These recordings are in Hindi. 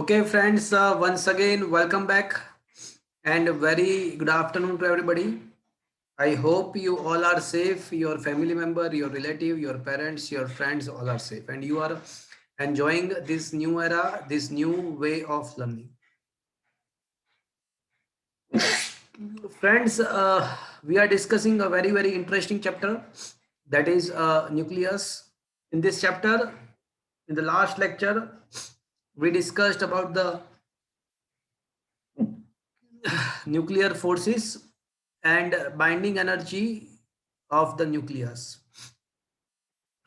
Okay, friends, once again, welcome back and very good afternoon to everybody. I hope you all are safe, your family member, your relative, your parents, your friends, all are safe, and you are enjoying this new era, this new way of learning. Friends, we are discussing a very interesting chapter, that is nucleus. In this chapter, in the last lecture, we discussed about the nuclear forces and binding energy of the nucleus.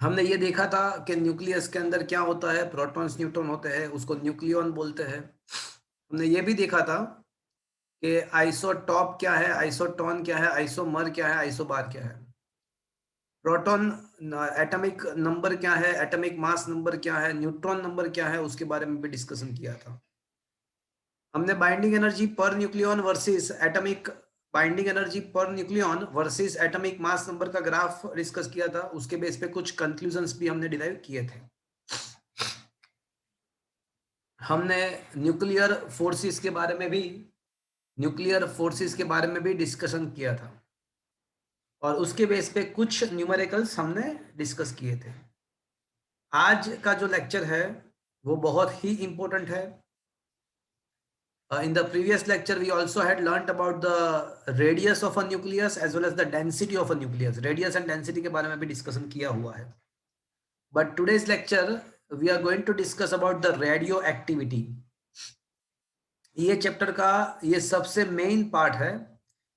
हमने ये देखा था कि न्यूक्लियस के अंदर क्या होता है, प्रोटॉन्स न्यूट्रॉन होते हैं, उसको न्यूक्लियन बोलते हैं. हमने ये भी देखा था कि आइसोटॉप क्या है, आइसोटोन क्या है, आइसोमर क्या है, आइसोबार क्या है, प्रोटॉन एटॉमिक नंबर क्या है, एटॉमिक मास नंबर क्या है, न्यूट्रॉन नंबर क्या है, उसके बारे में भी डिस्कशन किया था. हमने binding energy per nucleon versus atomic binding energy per nucleon versus atomic mass number का ग्राफ डिस्कस किया था. उसके बेस पे कुछ कंक्लूजन्स भी हमने डिराइव किए थे. हमने न्यूक्लियर फोर्सेस के बारे में भी डिस्कशन किया था और उसके बेस पे कुछ न्यूमेरिकल्स हमने डिस्कस किए थे. आज का जो लेक्चर है वो बहुत ही इंपॉर्टेंट है. In the previous lecture, we also had learnt about the radius of a nucleus as well as the density of a nucleus. Radius and density के बारे में भी discussion किया हुआ है. But today's lecture, we are going to discuss about the radioactivity. ये चैप्टर का ये सबसे मेन पार्ट है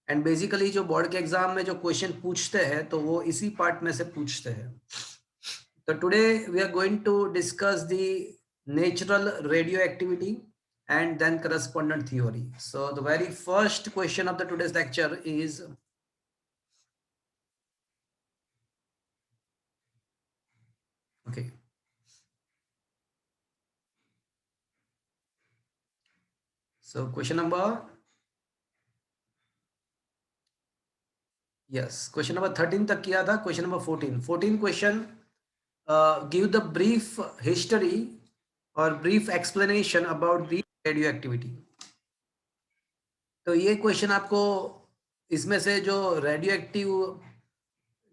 एंड बेसिकली जो बोर्ड के एग्जाम में जो क्वेश्चन पूछते हैं तो वो इसी पार्ट में से पूछते हैं. तो today we are going to discuss the natural radioactivity and then correspondent theory. So the very first question of the today's lecture is okay. So question number 13 तक किया था. Question number 14 question, give the brief history or brief explanation about the radioactivity. तो ये क्वेश्चन आपको इसमें से जो रेडियोएक्टिव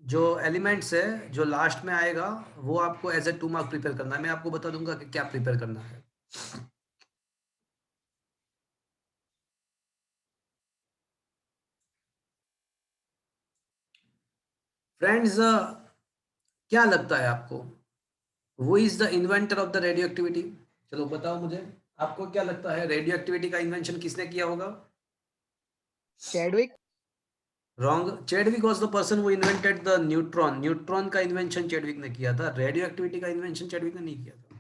जो एलिमेंट्स है जो लास्ट में आएगा वो आपको एज ए 2 मार्क प्रिपेयर करना है. मैं आपको बता दूंगा कि क्या प्रिपेयर करना है. फ्रेंड्स, क्या लगता है आपको, वो is the inventor of the radio activity? चलो बताओ मुझे, आपको क्या लगता है रेडियो एक्टिविटी का इन्वेंशन किसने किया होगा? Chadwick. Wrong. Chadwick was the person who invented the neutron. Neutron का इन्वेंशन चैडविक ने किया था. रेडियो एक्टिविटी का इन्वेंशन चैडविक ने नहीं किया था.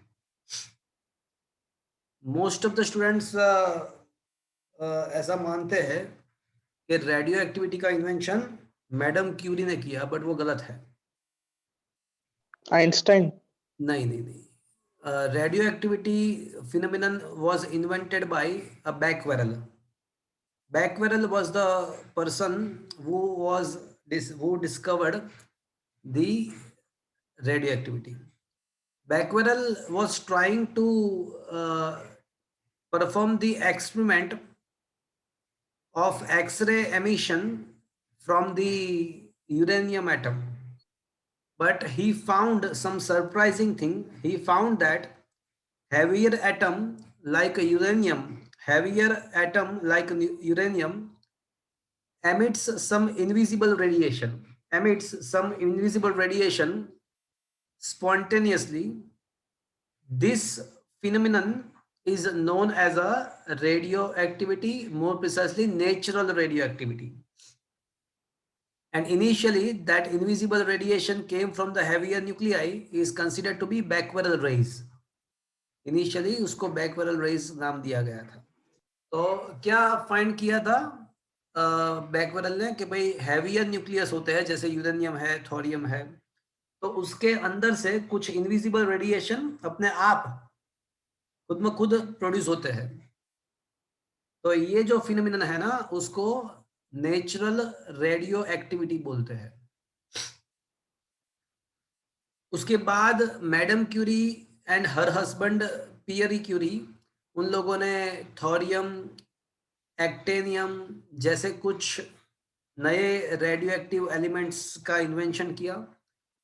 मोस्ट ऑफ द स्टूडेंट्स ऐसा मानते हैं कि रेडियो एक्टिविटी का इन्वेंशन मैडम क्यूरी ने किया, बट वो गलत है. आइंस्टाइन. नहीं. Radioactivity phenomenon was invented by a Becquerel. Becquerel was the person who discovered the radioactivity. Becquerel was trying to perform the experiment of X-ray emission from the uranium atom. But he found some surprising thing. He found that heavier atom like uranium emits some invisible radiation spontaneously. This phenomenon is known as a radioactivity, more precisely natural radioactivity. And initially that invisible radiation came from the heavier nuclei is considered to be Becquerel rays. Initially उसको बैकवेरल रेज नाम दिया गया था. तो क्या फाइंड किया था बैकवेरल ने कि भाई हैवियर न्यूक्लियस होते हैं जैसे यूरेनियम है, थोरियम है, तो उसके अंदर से कुछ इनविजिबल रेडिएशन अपने आप खुद में खुद प्रोड्यूस होते हैं. तो ये जो फिनोमिनन है ना उसको नेचुरल रेडियो एक्टिविटी बोलते हैं. उसके बाद madam Curie and her husband Pierre Curie उन लोगों ने थोरियम, एक्टेनियम जैसे कुछ नए रेडियो एक्टिव एलिमेंट्स का इन्वेंशन किया।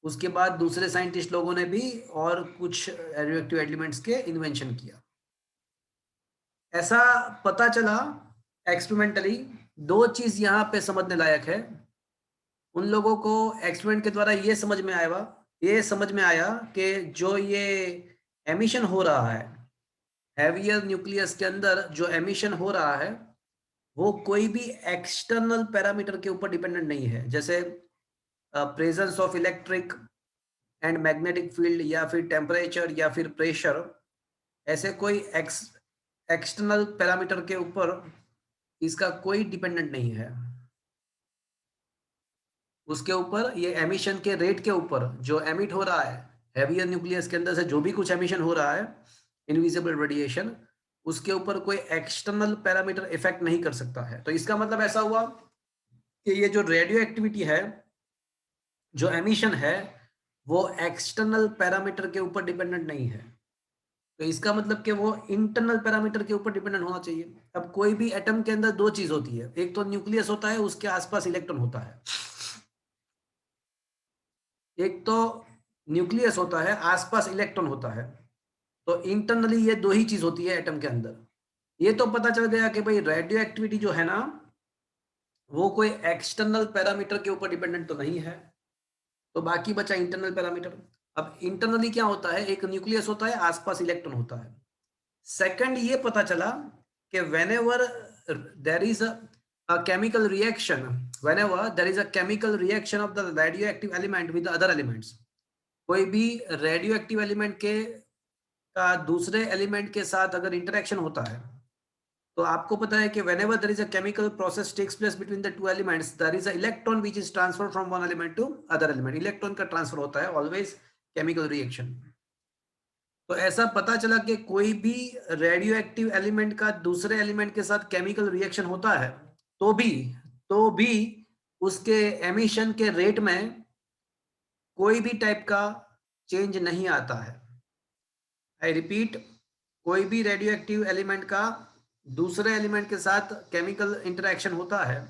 उसके बाद दूसरे साइंटिस्ट लोगों ने भी और कुछ रेडियो एक्टिव एलिमेंट्स के इन्वेंशन किया। ऐसा पता चला एक्सपेरिमेंटली, दो चीज यहाँ पे समझने लायक है। उन लोगों को एक्सपेरिमेंट के द्वारा ये समझ में आया कि जो ये एमिशन हो रहा है हैवियर न्यूक्लियस के अंदर, जो एमिशन हो रहा है वो कोई भी एक्सटर्नल पैरामीटर के ऊपर डिपेंडेंट नहीं है, जैसे presence of electric and magnetic field या फिर टेम्परेचर या फिर प्रेशर। ऐसे कोई एक्सटर्नल पैरामीटर के ऊपर इसका कोई डिपेंडेंट नहीं है। उसके ऊपर ये एमिशन के रेट के ऊपर जो एमिट हो रहा है हैवियर न्यूक्लियस के अंदर से, जो भी कुछ एमिशन हो रहा है इनविजिबल रेडिएशन, उसके ऊपर कोई एक्सटर्नल पैरामीटर इफेक्ट नहीं कर सकता है। तो इसका मतलब ऐसा हुआ कि ये जो रेडियो एक्टिविटी है, जो एमिशन है, वो एक्सटर्नल पैरामीटर के ऊपर डिपेंडेंट नहीं है। तो इसका मतलब कि वो इंटरनल पैरामीटर के ऊपर डिपेंडेंट होना चाहिए। अब कोई भी एटम के अंदर दो चीज होती है, एक तो न्यूक्लियस होता है, उसके आसपास इलेक्ट्रॉन होता है। एक तो न्यूक्लियस होता है, आसपास इलेक्ट्रॉन होता है। तो इंटरनली ये दो ही चीज होती है एटम के अंदर। ये तो पता चल गया कि भाई रेडियो एक्टिविटी जो है ना, वो कोई एक्सटर्नल पैरामीटर के ऊपर डिपेंडेंट तो नहीं है। तो बाकी बचा इंटरनल पैरामीटर। अब इंटरनली क्या होता है, एक न्यूक्लियस होता है, आसपास इलेक्ट्रॉन होता है। सेकंड ये पता चला कि whenever there is a chemical reaction, whenever there is a chemical reaction of the radioactive element with the other elements, कोई भी रेडियो एक्टिव एलिमेंट के का दूसरे एलिमेंट के साथ अगर इंटरेक्शन होता है, तो आपको पता है कि whenever there is a chemical process takes place between the two elements, there is a electron which is transferred from one element to other element. Electron का ट्रांसफर होता है ऑलवेज केमिकल रिएक्शन। तो ऐसा पता चला कि कोई भी रेडियो एक्टिव एलिमेंट का दूसरे एलिमेंट के साथ केमिकल रिएक्शन होता है तो भी उसके एमिशन के रेट में कोई भी टाइप का चेंज नहीं आता है। आई रिपीट, कोई भी रेडियो एक्टिव एलिमेंट का दूसरे एलिमेंट के साथ केमिकल इंटरेक्शन होता है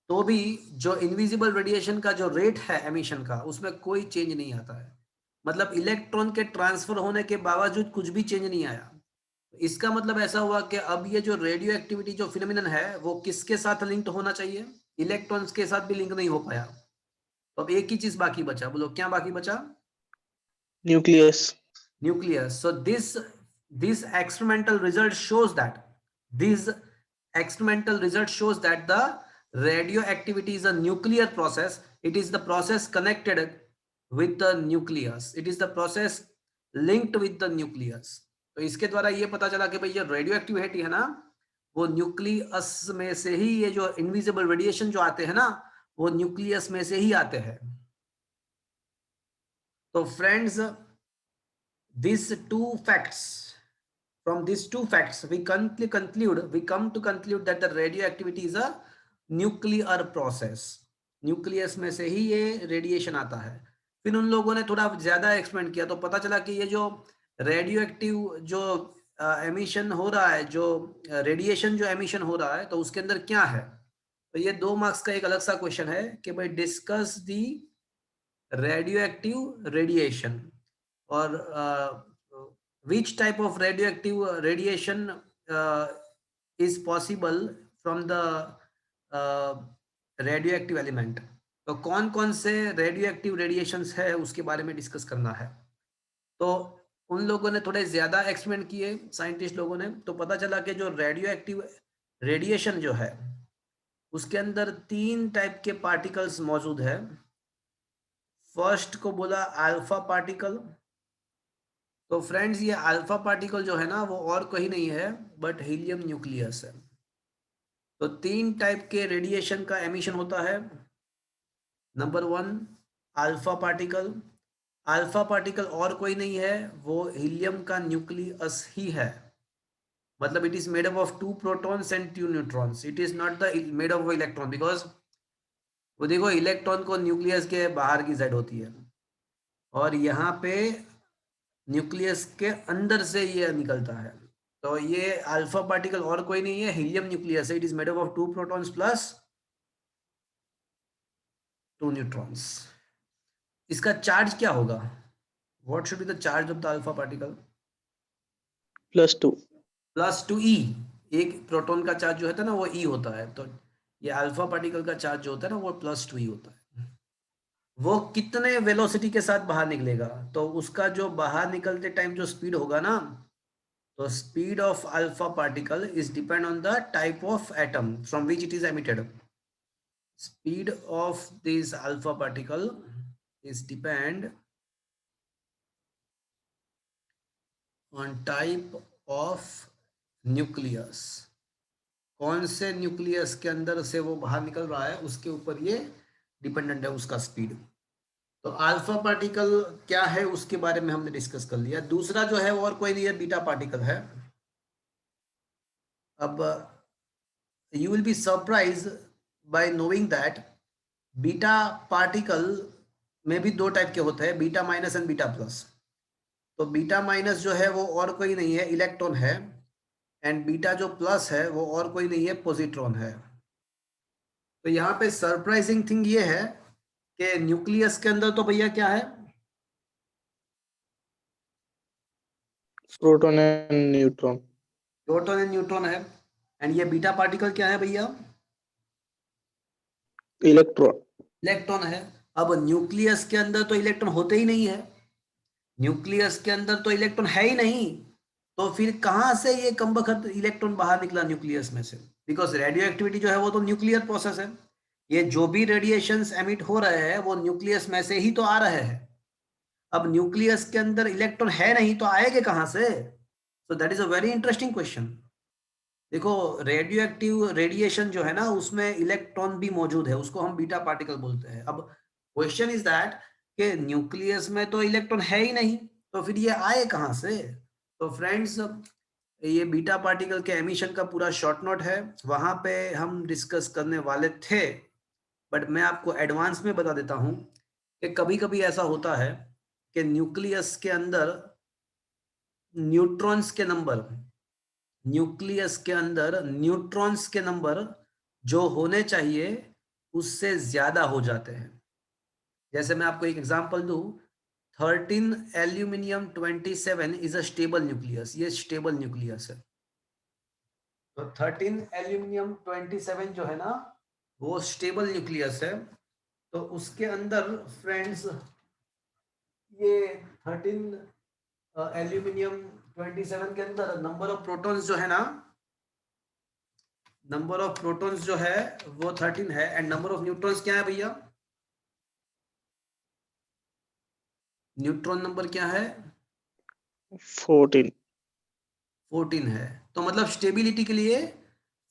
तो भी जो इनविजिबल रेडिएशन का जो रेट है एमिशन का, उसमें कोई चेंज नहीं आता है। मतलब इलेक्ट्रॉन के ट्रांसफर होने के बावजूद कुछ भी चेंज नहीं आया। इसका मतलब ऐसा हुआ कि अब ये जो रेडियो एक्टिविटी जो फिनोमिनन है वो किसके साथ लिंक्ड होना चाहिए, इलेक्ट्रॉन्स के साथ भी लिंक नहीं हो पाया। तो अब एक ही चीज बाकी बचा, बोलो क्या बाकी बचा? Nucleus. Nucleus. So this experimental result shows that this experimental result shows that the radioactivity is a nuclear process. It is the process connected with the nucleus. It is the process linked with the nucleus. तो इसके द्वारा ये पता चला कि भाई ये रेडियो एक्टिविटी है ना, वो न्यूक्लियस में से ही, ये जो इनविजिबल रेडिएशन जो आते हैं ना, वो न्यूक्लियस में से ही आते हैं। तो friends, these two facts, from these two facts we come to conclude that the radioactivity is a nuclear process. Nucleus में से ही ये रेडिएशन आता है। फिर उन लोगों ने थोड़ा ज्यादा एक्सपेरिमेंट किया तो पता चला कि ये जो रेडियो एक्टिव जो एमिशन हो रहा है, जो रेडिएशन जो एमिशन हो रहा है, तो उसके अंदर क्या है। तो ये 2 मार्क्स का एक अलग सा क्वेश्चन है कि भाई discuss the radio active radiation, or which type of radioactive radiation is possible from the radioactive element। तो कौन कौन से रेडियोएक्टिव रेडिएशंस है उसके बारे में डिस्कस करना है। तो उन लोगों ने थोड़े ज्यादा एक्सपेरिमेंट किए, साइंटिस्ट लोगों ने, तो पता चला कि जो रेडियोएक्टिव रेडिएशन जो है उसके अंदर 3 टाइप के पार्टिकल्स मौजूद है। फर्स्ट को बोला अल्फा पार्टिकल। तो फ्रेंड्स, ये अल्फा पार्टिकल जो है ना, वो और कोई नहीं है बट हीलियम न्यूक्लियस है। तो 3 टाइप के रेडिएशन का एमिशन होता है। Number 1 alpha particle. Alpha particle और कोई नहीं है, वो हीलियम का न्यूक्लियस ही है। मतलब it is made up of 2 protons and 2 neutrons. It is not the made of electron, because वो देखो इलेक्ट्रॉन को न्यूक्लियस के बाहर की साइड होती है और यहाँ पे न्यूक्लियस के अंदर से ये निकलता है। तो ये अल्फा पार्टिकल और कोई नहीं है, हीलियम न्यूक्लियस है। It is made up of 2 protons plus 2 neutrons. इसका चार्ज क्या होगा? What should be the charge of the alpha particle? +2. +2e। एक प्रोटॉन का चार्ज जो होता है ना वो e होता है, तो ये अल्फा पार्टिकल का चार्ज जो होता है ना वो +2e होता है। वो कितने वेलोसिटी के साथ बाहर निकलेगा? तो उसका जो बाहर निकलते टाइम जो स्पीड होगा ना, तो speed of alpha particle is depend on the type of atom from which it is emitted. Speed of this alpha particle is depend on type of nucleus. कौन से न्यूक्लियस के अंदर से वो बाहर निकल रहा है उसके ऊपर ये डिपेंडेंट है उसका स्पीड। तो अल्फा पार्टिकल क्या है उसके बारे में हमने डिस्कस कर लिया। दूसरा जो है और कोई नहीं है, बीटा पार्टिकल है। अब you will be surprised by knowing that beta particle में भी 2 टाइप के होते हैं, beta minus and beta plus. तो बीटा माइनस जो है वो और कोई नहीं है, इलेक्ट्रॉन है। एंड बीटा जो प्लस है वो और कोई नहीं है, पॉजिट्रॉन है। तो यहाँ पे सरप्राइजिंग थिंग ये है कि न्यूक्लियस के अंदर तो भैया क्या है? Proton and neutron. Proton and neutron है। एंड ये बीटा पार्टिकल क्या है भैया? Electron. इलेक्ट्रॉन है। अब न्यूक्लियस के अंदर तो इलेक्ट्रॉन होते ही नहीं है, न्यूक्लियस के अंदर तो इलेक्ट्रॉन है ही नहीं, तो फिर कहां से ये कमबख्त इलेक्ट्रॉन बाहर निकला न्यूक्लियस में से? बिकॉज रेडियो एक्टिविटी जो है वो तो न्यूक्लियर प्रोसेस है। ये जो भी रेडिएशंस एमिट हो रहे हैं वो न्यूक्लियस में से ही तो आ रहे हैं। अब न्यूक्लियस के अंदर इलेक्ट्रॉन है नहीं तो आएंगे कहां से? So that is a very interesting question. देखो, रेडियो एक्टिव रेडिएशन जो है ना उसमें इलेक्ट्रॉन भी मौजूद है, उसको हम बीटा पार्टिकल बोलते हैं। अब क्वेश्चन इज दैट कि न्यूक्लियस में तो इलेक्ट्रॉन है ही नहीं, तो फिर ये आए कहां से? तो फ्रेंड्स, ये बीटा पार्टिकल के एमिशन का पूरा शॉर्ट नोट है, वहां पे हम डिस्कस करने वाले थे। बट मैं आपको एडवांस में बता देता हूं कि कभी कभी ऐसा होता है कि न्यूक्लियस के अंदर न्यूट्रॉन्स के नंबर, न्यूक्लियस के अंदर न्यूट्रॉन्स के नंबर जो होने चाहिए उससे ज्यादा हो जाते हैं। जैसे मैं आपको एक एग्जांपल दूं, 13 aluminium 27 is a stable nucleus. ये स्टेबल न्यूक्लियस है। तो 13 एल्यूमिनियम 27 जो है ना वो स्टेबल न्यूक्लियस है। तो उसके अंदर फ्रेंड्स ये 13 एल्यूमिनियम 27 के अंदर नंबर ऑफ प्रोटॉन्स जो है ना, नंबर ऑफ प्रोटॉन्स जो है वो 13 है। एंड नंबर ऑफ न्यूट्रॉन्स क्या है भैया? न्यूट्रॉन नंबर क्या है? 14. 14 है। तो मतलब स्टेबिलिटी के लिए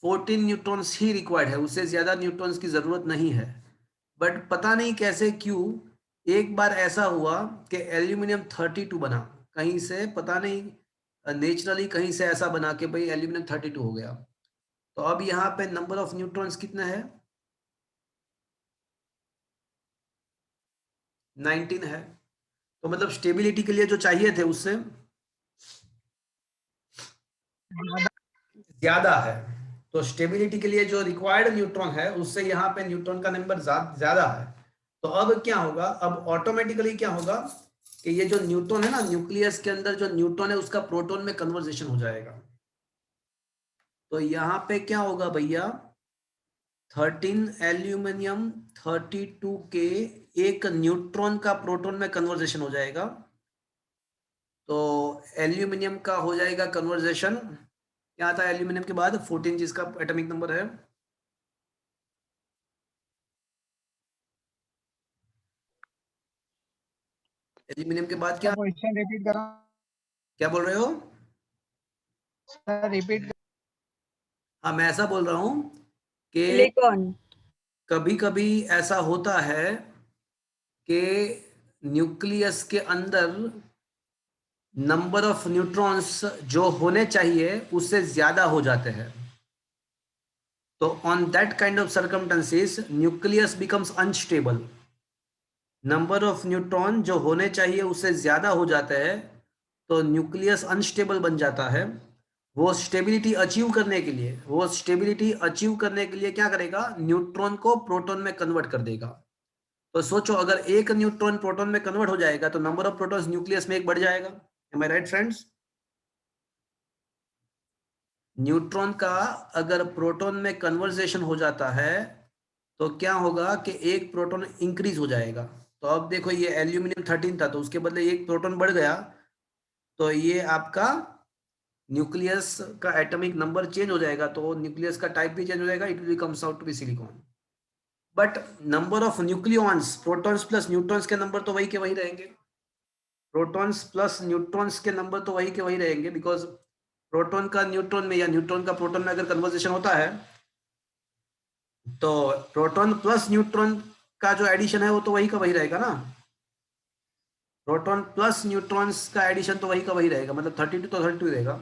14 न्यूट्रॉन्स ही रिक्वायर्ड है, उससे ज्यादा न्यूट्रॉन्स की जरूरत नहीं है। बट पता नहीं कैसे क्यों एक बार ऐसा हुआ कि एल्यूमिनियम 32 बना कहीं से, पता नहीं नेचुरली कहीं से ऐसा बना कि भाई एल्यूमिनियम 32 हो गया। तो अब यहाँ पे नंबर ऑफ न्यूट्रॉन्स कितना है? 19 है। तो मतलब स्टेबिलिटी के लिए जो चाहिए थे उससे ज्यादा है। तो स्टेबिलिटी के लिए जो रिक्वायर्ड न्यूट्रॉन है उससे यहाँ पे न्यूट्रॉन का नंबर ज्यादा है। तो अब क्या होगा? अब ऑटोमेटिकली क्या होगा कि ये जो न्यूट्रॉन है ना, न्यूक्लियस के अंदर जो न्यूट्रॉन है उसका प्रोटॉन में कन्वर्जेशन हो जाएगा। तो यहाँ पे क्या होगा भैया? 13 एल्यूमिनियम 32 के एक न्यूट्रॉन का प्रोटॉन में कन्वर्जेशन हो जाएगा। तो एल्यूमिनियम का हो जाएगा कन्वर्जेशन, क्या आता है एल्यूमिनियम के बाद? 14 जिसका एटॉमिक नंबर है। एल्यूमिनियम के बाद क्या? क्वेश्चन रिपीट करो क्या बोल रहे हो? Sir, repeat. हाँ, मैं ऐसा बोल रहा हूँ कि सिलिकॉन। कभी कभी ऐसा होता है कि न्यूक्लियस के अंदर नंबर ऑफ न्यूट्रॉन्स जो होने चाहिए उससे ज्यादा हो जाते हैं। तो on that kind of circumstances nucleus becomes unstable. Number of neutron जो होने चाहिए उससे ज्यादा हो जाते हैं, तो न्यूक्लियस अनस्टेबल बन जाता है। वो स्टेबिलिटी अचीव करने के लिए क्या करेगा, न्यूट्रॉन को प्रोटॉन में कन्वर्ट कर देगा। तो सोचो, अगर एक न्यूट्रॉन प्रोटॉन में कन्वर्ट हो जाएगा तो नंबर ऑफ प्रोटॉन्स न्यूक्लियस में एक बढ़ जाएगा। M I right friends? Neutron का अगर प्रोटॉन में कन्वर्सेशन हो जाता है तो क्या होगा कि एक प्रोटॉन इंक्रीज हो जाएगा। तो अब देखो, ये एल्यूमिनियम 13 था तो उसके बदले एक प्रोटॉन बढ़ गया, तो ये आपका न्यूक्लियस का एटॉमिक नंबर चेंज हो जाएगा, तो न्यूक्लियस का टाइप भी चेंज हो जाएगा, it will comes out to be silicon. But number of nucleons, protons plus neutrons के नंबर तो वही के वही रहेंगे। प्रोटॉन्स प्लस न्यूट्रॉन्स के नंबर तो वही के वही रहेंगे, बिकॉज प्रोटॉन का न्यूट्रॉन में या न्यूट्रॉन का प्रोटॉन में अगर कन्वर्सेशन होता है तो प्रोटॉन प्लस न्यूट्रॉन का जो एडिशन है वो तो वही का वही रहेगा ना। प्रोटॉन प्लस न्यूट्रॉन्स का एडिशन तो वही का वही रहेगा, मतलब 32 तो 32 रहेगा।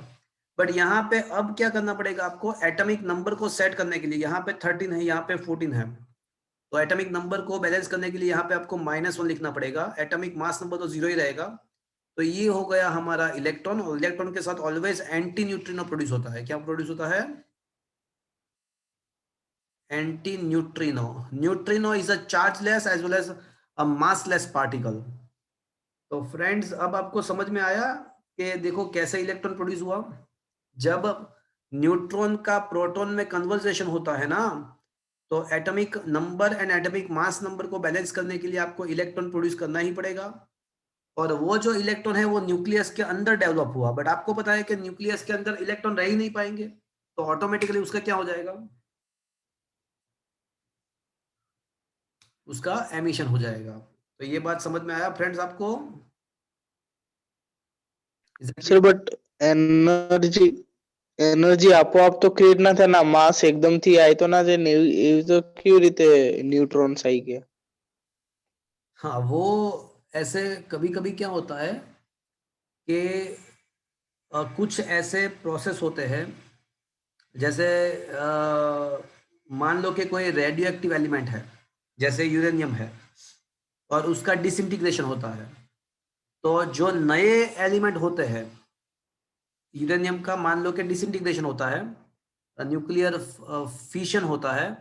बट यहाँ पे अब क्या करना पड़ेगा आपको, एटॉमिक नंबर को सेट करने के लिए, यहाँ पे 13 है, यहाँ पे 14 है, तो एटॉमिक नंबर को बैलेंस करने के लिए यहाँ पे आपको -1 लिखना पड़ेगा। एटॉमिक मास नंबर तो 0 ही रहेगा। तो ये हो गया हमारा इलेक्ट्रॉन, और इलेक्ट्रॉन के साथ ऑलवेज एंटी न्यूट्रिनो प्रोड्यूस होता है। क्या प्रोड्यूस होता है? Antineutrino. Neutrino is a chargeless as well as a massless particle. तो फ्रेंड्स, अब आपको समझ में आया कि देखो कैसे इलेक्ट्रॉन प्रोड्यूस हुआ। जब न्यूट्रॉन का प्रोटॉन में कन्वर्सेशन होता है ना, तो atomic number and atomic mass number को बैलेंस करने के लिए आपको इलेक्ट्रॉन प्रोड्यूस करना ही पड़ेगा। और वो जो इलेक्ट्रॉन है वो न्यूक्लियस के अंदर डेवलप हुआ, बट आपको पता है कि न्यूक्लियस के अंदर इलेक्ट्रॉन रह ही नहीं पाएंगे, तो ऑटोमेटिकली उसका क्या हो जाएगा, उसका एमिशन हो जाएगा। तो ये बात समझ में आया फ्रेंड्स आपको? सर बट एनर्जी एनर्जी आपोआप तो क्रिएट ना था ना, मास एकदम થી આય તો ના જે એ તો કેવી રીતે ન્યુટ્રોન્સ આવી ગયા? हाँ, वो ऐसे कभी कभी क्या होता है कि कुछ ऐसे प्रोसेस होते हैं, जैसे मान लो कि कोई रेडियो एक्टिव एलिमेंट है, जैसे यूरेनियम है, और उसका डिसइंटीग्रेशन होता है। तो जो नए एलिमेंट होते हैं, यूरेनियम का मान लो कि डिसइंटीग्रेशन होता है, न्यूक्लियर फिशन होता है,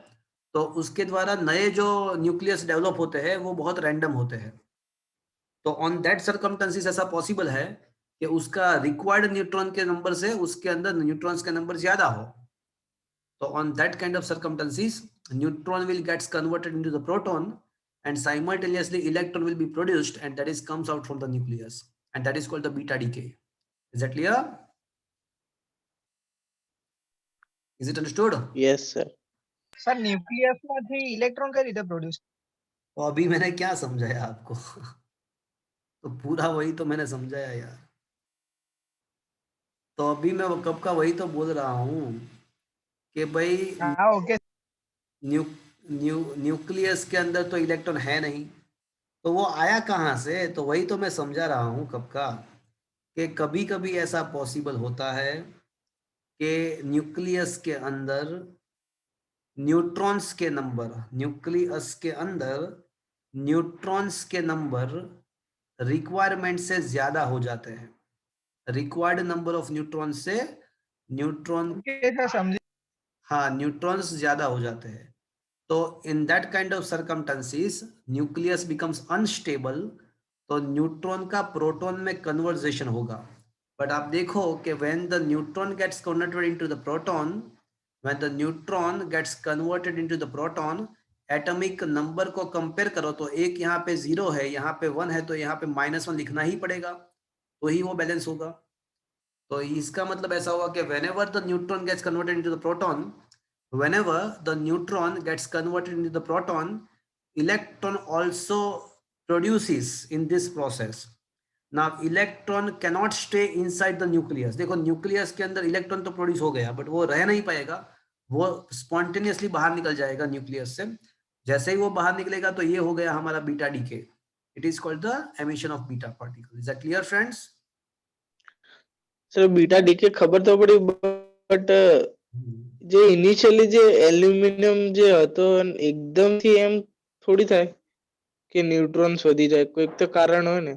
तो उसके द्वारा नए जो न्यूक्लियस डेवलप होते हैं वो बहुत रैंडम होते हैं। तो ऑन दैट सर्कमस्टेंसेस ऐसा पॉसिबल है कि उसका रिक्वायर्ड न्यूट्रॉन के नंबर से उसके अंदर न्यूट्रॉन्स के नंबर ज्यादा हो। तो on that kind of circumstances, neutron will gets converted into the proton, and simultaneously electron will be produced, and that is comes out from the nucleus, and that is called the beta decay. Is that clear? Is it understood? Yes sir. Sir nucleus માંથી ઇલેક્ટ્રોન કઈ રીતે પ્રોડ્યુસ? तो अभी मैंने क्या समझाया आपको? तो पूरा वही तो मैंने समझाया यार। तो अभी मैं कब का वही तो बोल रहा हूँ कि भाई હા ઓકે न्यूक्लियस के अंदर तो इलेक्ट्रॉन है नहीं, तो वो आया कहाँ से? तो वही तो मैं समझा रहा हूँ कब का, कि कभी कभी ऐसा पॉसिबल होता है कि न्यूक्लियस के अंदर न्यूट्रॉन्स के नंबर, न्यूक्लियस के अंदर न्यूट्रॉन्स के नंबर रिक्वायरमेंट से ज्यादा हो जाते हैं। रिक्वायर्ड नंबर ऑफ न्यूट्रॉन से न्यूट्रॉन, ઓકે સર સમજી हाँ, न्यूट्रॉन्स ज्यादा हो जाते हैं। तो in that kind of circumstances nucleus becomes unstable, तो न्यूट्रॉन का प्रोटॉन में कन्वर्जेशन होगा। बट आप देखो कि when the neutron gets converted into the proton, when the neutron gets converted into the proton, atomic number को कंपेयर करो तो एक यहाँ पे 0 है, यहाँ पे 1 है, तो यहाँ पे -1 लिखना ही पड़ेगा, तो ही वो बैलेंस होगा। तो इसका मतलब ऐसा हुआ कि whenever the neutron gets converted into the proton, whenever the neutron gets converted into the proton, electron also produces in this process. Now electron cannot stay inside the nucleus. देखो न्यूक्लियस के अंदर इलेक्ट्रॉन तो प्रोड्यूस हो गया, बट वो रह नहीं पाएगा, वो स्पॉन्टेनियसली बाहर निकल जाएगा न्यूक्लियस से। जैसे ही वो बाहर निकलेगा तो ये हो गया हमारा beta decay. It is called the emission of beta particle. Is that clear friends? Sir beta decay ખબર તો પડી, બટ જે ઇનિશિયલી જે એલ્યુમિનિયમ જે હતો એકદમથી એમ થોડી થાય કે ન્યુટ્રોન્સ વધી જાય, કોઈક તો કારણ હોય ને?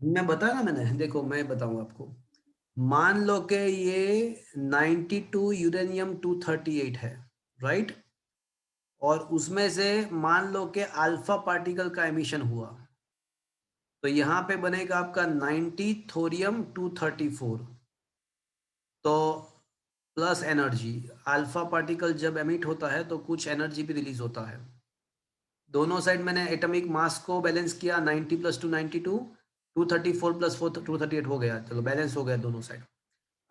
मैं बताया ना मैंने, देखो मैं बताऊं आपको, मान लो कि ये 92 यूरेनियम 238 है, राइट, और उसमें से मान लो कि अल्फा पार्टिकल का एमिशन हुआ, तो यहाँ पे बनेगा आपका 90 थोरियम 234, तो प्लस एनर्जी, अल्फा पार्टिकल जब एमिट होता है तो कुछ एनर्जी भी रिलीज होता है। दोनों साइड मैंने एटॉमिक मास को बैलेंस किया, 90 प्लस 292, 234 प्लस 4 238 हो गया, चलो बैलेंस हो गया दोनों साइड।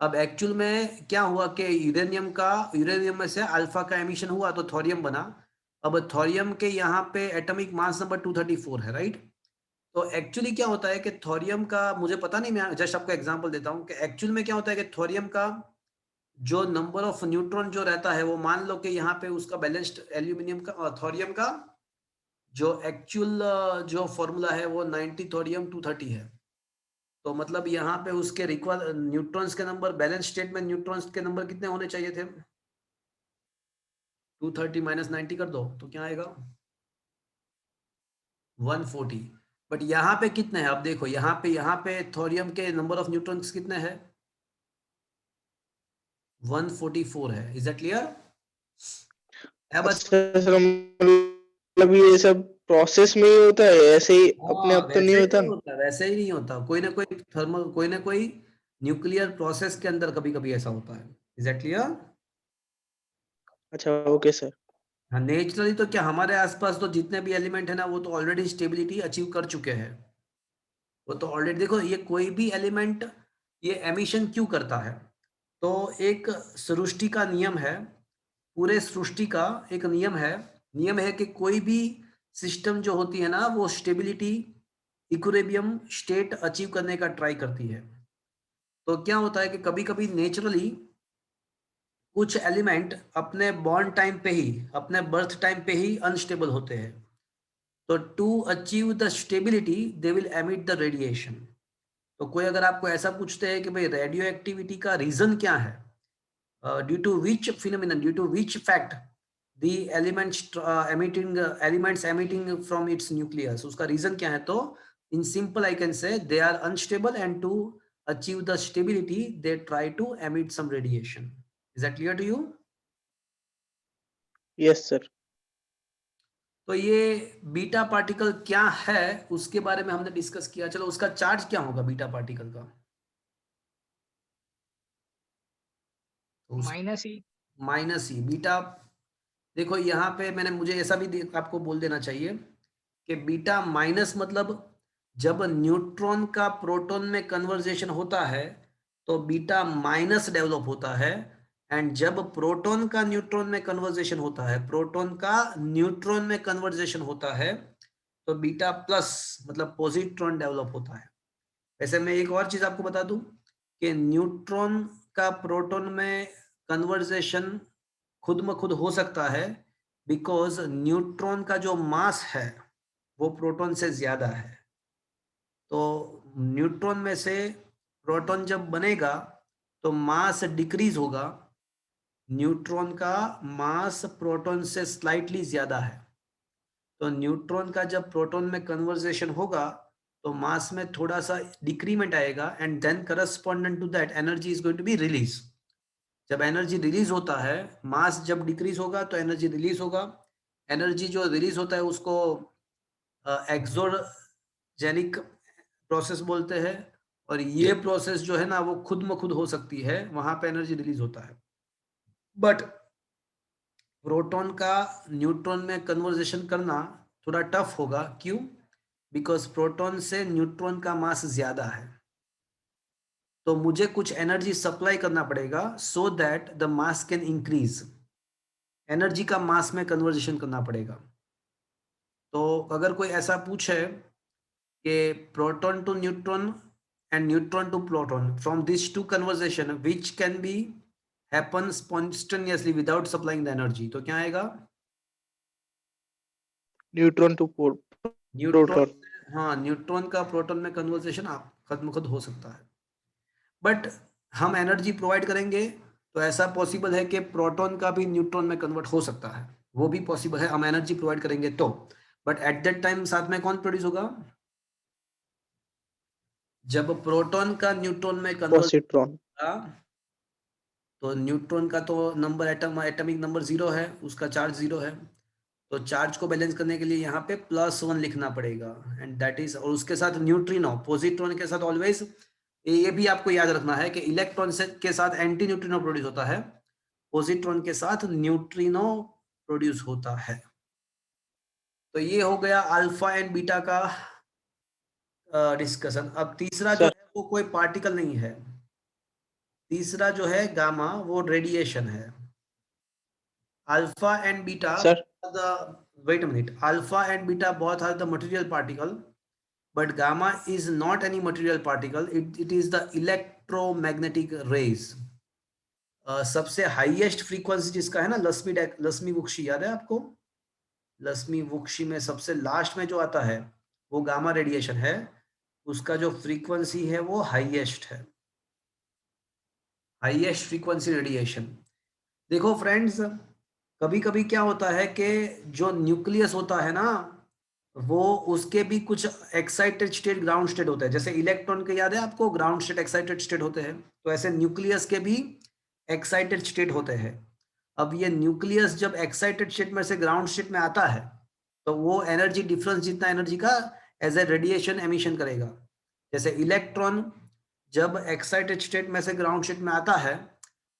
अब एक्चुअल में क्या हुआ कि यूरेनियम में से अल्फा का एमिशन हुआ तो थोरियम बना। अब थोरियम के यहाँ पे एटॉमिक मास नंबर 234 है, राइट। तो एक्चुअली क्या होता है कि थोरियम का, मुझे पता नहीं, मैं जस्ट आपको एग्जांपल देता हूँ कि एक्चुअल में क्या होता है कि थोरियम का जो नंबर ऑफ न्यूट्रॉन जो रहता है वो, मान लो कि यहाँ पे उसका बैलेंस्ड एल्यूमिनियम का, थोरियम का जो एक्चुअल जो फॉर्मूला है वो 90 थोरियम 230 है। तो मतलब यहाँ पे उसके रिक्वायर न्यूट्रॉन्स के नंबर, बैलेंस स्टेट में न्यूट्रॉन्स के नंबर कितने होने चाहिए थे? 230 माइनस 90 कर दो तो क्या आएगा? 140। बट यहाँ पे कितने हैं? अब देखो यहाँ पे थोरियम के नंबर ऑफ न्यूट्रॉन्स कितने हैं? 144 है। Is that clear? अच्छा सर, मतलब ये सब प्रोसेस में ही होता है, ऐसे ही अपने हाँ, आप तो नहीं वैसे ही होता नहीं ना? होता, वैसे ही नहीं होता, कोई ना कोई थर्मल, कोई ना कोई न्यूक्लियर प्रोसेस के अंदर कभी कभी ऐसा होता है। Is that clear? अच्छा ओके सर। हाँ, नेचुरली तो क्या हमारे आसपास तो जितने भी एलिमेंट है ना वो तो ऑलरेडी स्टेबिलिटी अचीव कर चुके हैं। वो तो ऑलरेडी, देखो ये कोई भी एलिमेंट ये एमिशन क्यों करता है, तो एक सृष्टि का नियम है, पूरे सृष्टि का एक नियम है कि कोई भी सिस्टम जो होती है ना वो स्टेबिलिटी, इक्विलिब्रियम स्टेट अचीव करने का ट्राई करती है। तो क्या होता है कि कभी कभी नेचुरली कुछ एलिमेंट अपने बॉर्न टाइम पे ही, अपने बर्थ टाइम पे ही अनस्टेबल होते हैं। तो to achieve the stability they will emit the radiation. तो कोई अगर आपको ऐसा पूछते हैं कि भाई रेडियो एक्टिविटी का रीजन क्या है, due to which phenomenon, due to which fact the elements emitting from its nucleus, उसका रीजन क्या है, तो in simple I can say they are unstable and to achieve the stability they try to emit some radiation. Is that clear to you? Yes sir. तो ये बीटा पार्टिकल क्या है उसके बारे में हमने डिस्कस किया। चलो उसका चार्ज क्या होगा बीटा पार्टिकल का? तो उस -E। माइनस ई बीटा, देखो यहाँ पे मैंने, मुझे ऐसा भी आपको बोल देना चाहिए कि बीटा माइनस मतलब जब न्यूट्रॉन का प्रोटॉन में कन्वर्जेशन होता है तो बीटा माइनस डेवलप होता है, एंड जब प्रोटॉन का न्यूट्रॉन में कन्वर्जेशन होता है, प्रोटॉन का न्यूट्रॉन में कन्वर्जेशन होता है, तो बीटा प्लस मतलब पॉजिट्रॉन डेवलप होता है। वैसे मैं एक और चीज आपको बता दूं कि न्यूट्रॉन का प्रोटॉन में कन्वर्जेशन खुद में खुद हो सकता है, बिकॉज न्यूट्रॉन का जो मास है वो प्रोटॉन से ज्यादा है। तो न्यूट्रॉन में से प्रोटॉन जब बनेगा तो मास डिक्रीज होगा, न्यूट्रॉन का मास प्रोटॉन से स्लाइटली ज्यादा है। तो न्यूट्रॉन का जब प्रोटॉन में कन्वर्जेशन होगा तो मास में थोड़ा सा डिक्रीमेंट आएगा, and then correspondent to that energy is going to be release. जब एनर्जी रिलीज होता है, मास जब डिक्रीज होगा तो एनर्जी रिलीज होगा। एनर्जी जो रिलीज होता है उसको एक्सोजेनिक प्रोसेस बोलते हैं, और ये प्रोसेस जो है ना वो खुद में खुद हो सकती है, वहां पे एनर्जी रिलीज होता है। बट प्रोटॉन का न्यूट्रॉन में कन्वर्जेशन करना थोड़ा टफ होगा, क्यों? बिकॉज प्रोटॉन से न्यूट्रॉन का मास ज्यादा है, तो मुझे कुछ एनर्जी सप्लाई करना पड़ेगा so that the mass can increase, energy का मास में कन्वर्जेशन करना पड़ेगा। तो अगर कोई ऐसा पूछे कि proton to neutron and neutron to proton from this two conversion which can be happen spontaneously without supplying the energy, तो क्या आएगा? Neutron to neutron, proton. हाँ, न्यूट्रॉन का प्रोटॉन में कन्वर्जेशन आप खुद खुद हो सकता है। बट हम एनर्जी प्रोवाइड करेंगे तो ऐसा पॉसिबल है कि प्रोटॉन का भी न्यूट्रॉन में कन्वर्ट हो सकता है, वो भी पॉसिबल है, हम एनर्जी प्रोवाइड करेंगे तो। बट एट दैट टाइम साथ में कौन प्रोड्यूस होगा? जब प्रोटॉन का न्यूट्रॉन में कन्वर्ट पॉजिट्रॉन। तो न्यूट्रॉन का तो नंबर एटॉमिक नंबर 0 है, उसका चार्ज 0 है, तो चार्ज को बैलेंस करने के लिए यहाँ पे +1 लिखना पड़ेगा, एंड दैट इज, और उसके साथ न्यूट्रिनो पॉजिट्रॉन के साथ ऑलवेज ये भी आपको याद रखना है कि इलेक्ट्रॉन से के साथ एंटी न्यूट्रिनो प्रोड्यूस होता है, पॉजिट्रॉन के साथ न्यूट्रिनो प्रोड्यूस होता है। तो ये हो गया अल्फा एंड बीटा का डिस्कशन। अब तीसरा जो सर है वो कोई पार्टिकल नहीं है, तीसरा जो है गामा, वो रेडिएशन है। Alpha and beta sir wait a minute, alpha and beta both are the material particle, but gamma is not any material particle, it is the electromagnetic rays. सबसे हाईएस्ट फ्रीक्वेंसी जिसका है ना, लक्ष्मी वुक्शी, याद है आपको? लक्ष्मी वुक्शी में सबसे लास्ट में जो आता है वो गामा रेडिएशन है, उसका जो फ्रीक्वेंसी है वो हाईएस्ट है, हाईएस्ट फ्रीक्वेंसी रेडिएशन। देखो फ्रेंड्स, कभी कभी क्या होता है कि जो न्यूक्लियस होता है ना, वो उसके भी कुछ एक्साइटेड स्टेट, ग्राउंड स्टेट होते हैं। जैसे इलेक्ट्रॉन के याद है आपको, ग्राउंड स्टेट एक्साइटेड स्टेट होते हैं, तो ऐसे न्यूक्लियस के भी एक्साइटेड स्टेट होते हैं। अब ये न्यूक्लियस जब एक्साइटेड स्टेट में से ग्राउंड स्टेट में आता है, तो वो एनर्जी डिफरेंस जितना एनर्जी का एज ए रेडिएशन एमिशन करेगा। जैसे इलेक्ट्रॉन जब एक्साइटेड स्टेट में से ग्राउंड स्टेट में आता है,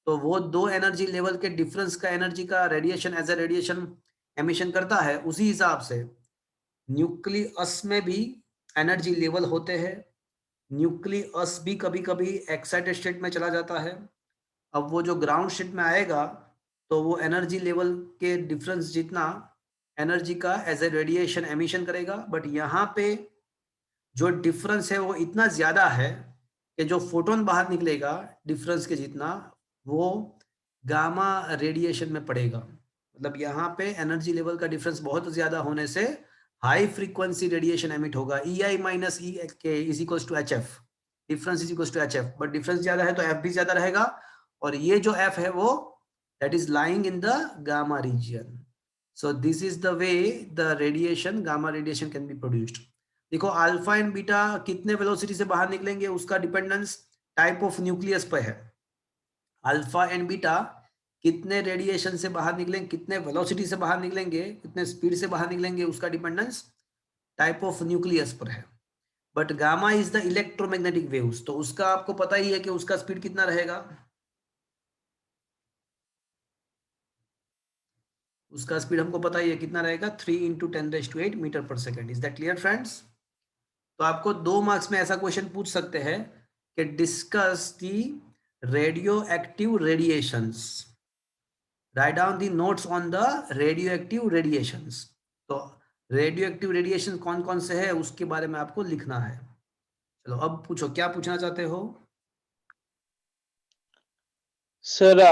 तो वो दो एनर्जी लेवल के डिफरेंस का एनर्जी का radiation as a radiation emission करता है। उसी हिसाब से न्यूक्लियस में भी एनर्जी लेवल होते हैं, न्यूक्लियस भी कभी कभी एक्साइटेड स्टेट में चला जाता है। अब वो जो ग्राउंड स्टेट में आएगा, तो वो एनर्जी लेवल के डिफरेंस जितना एनर्जी का एज ए रेडिएशन एमिशन करेगा। बट यहाँ पे जो डिफरेंस है वो इतना ज्यादा है कि जो फोटोन बाहर निकलेगा डिफरेंस के जितना, वो गामा रेडिएशन में पड़ेगा। मतलब यहाँ पे एनर्जी लेवल का डिफरेंस बहुत ज्यादा होने से हाई फ्रीक्वेंसी रेडिएशन एमिट होगा। EI minus E K is equal to HF, difference is equal to HF, but difference ज्यादा है तो F भी ज्यादा रहेगा, और ये जो F है वो that is lying in the gamma region. So this is the way the radiation, gamma radiation can be produced. देखो अल्फा एंड बीटा कितने वेलोसिटी से बाहर निकलेंगे, उसका डिपेंडेंस टाइप ऑफ न्यूक्लियस पर है। अल्फा एंड बीटा कितने रेडिएशन से बाहर निकलेंगे, कितने वेलोसिटी से बाहर निकलेंगे, कितने स्पीड से बाहर निकलेंगे, उसका डिपेंडेंस टाइप ऑफ न्यूक्लियस पर है। But gamma is the electromagnetic waves, तो उसका आपको पता ही है कि उसका स्पीड कितना रहेगा, उसका स्पीड हमको पता ही है कितना रहेगा, 3 × 10⁸ मीटर पर second. Is that clear friends? तो आपको 2 मार्क्स में ऐसा क्वेश्चन पूछ सकते हैं कि discuss the radio active radiations, write down the notes on the radio active radiations. तो रेडियो एक्टिव रेडिएशन कौन कौन से है उसके बारे में आपको लिखना है। चलो अब पूछो, क्या पूछना चाहते हो? સર આ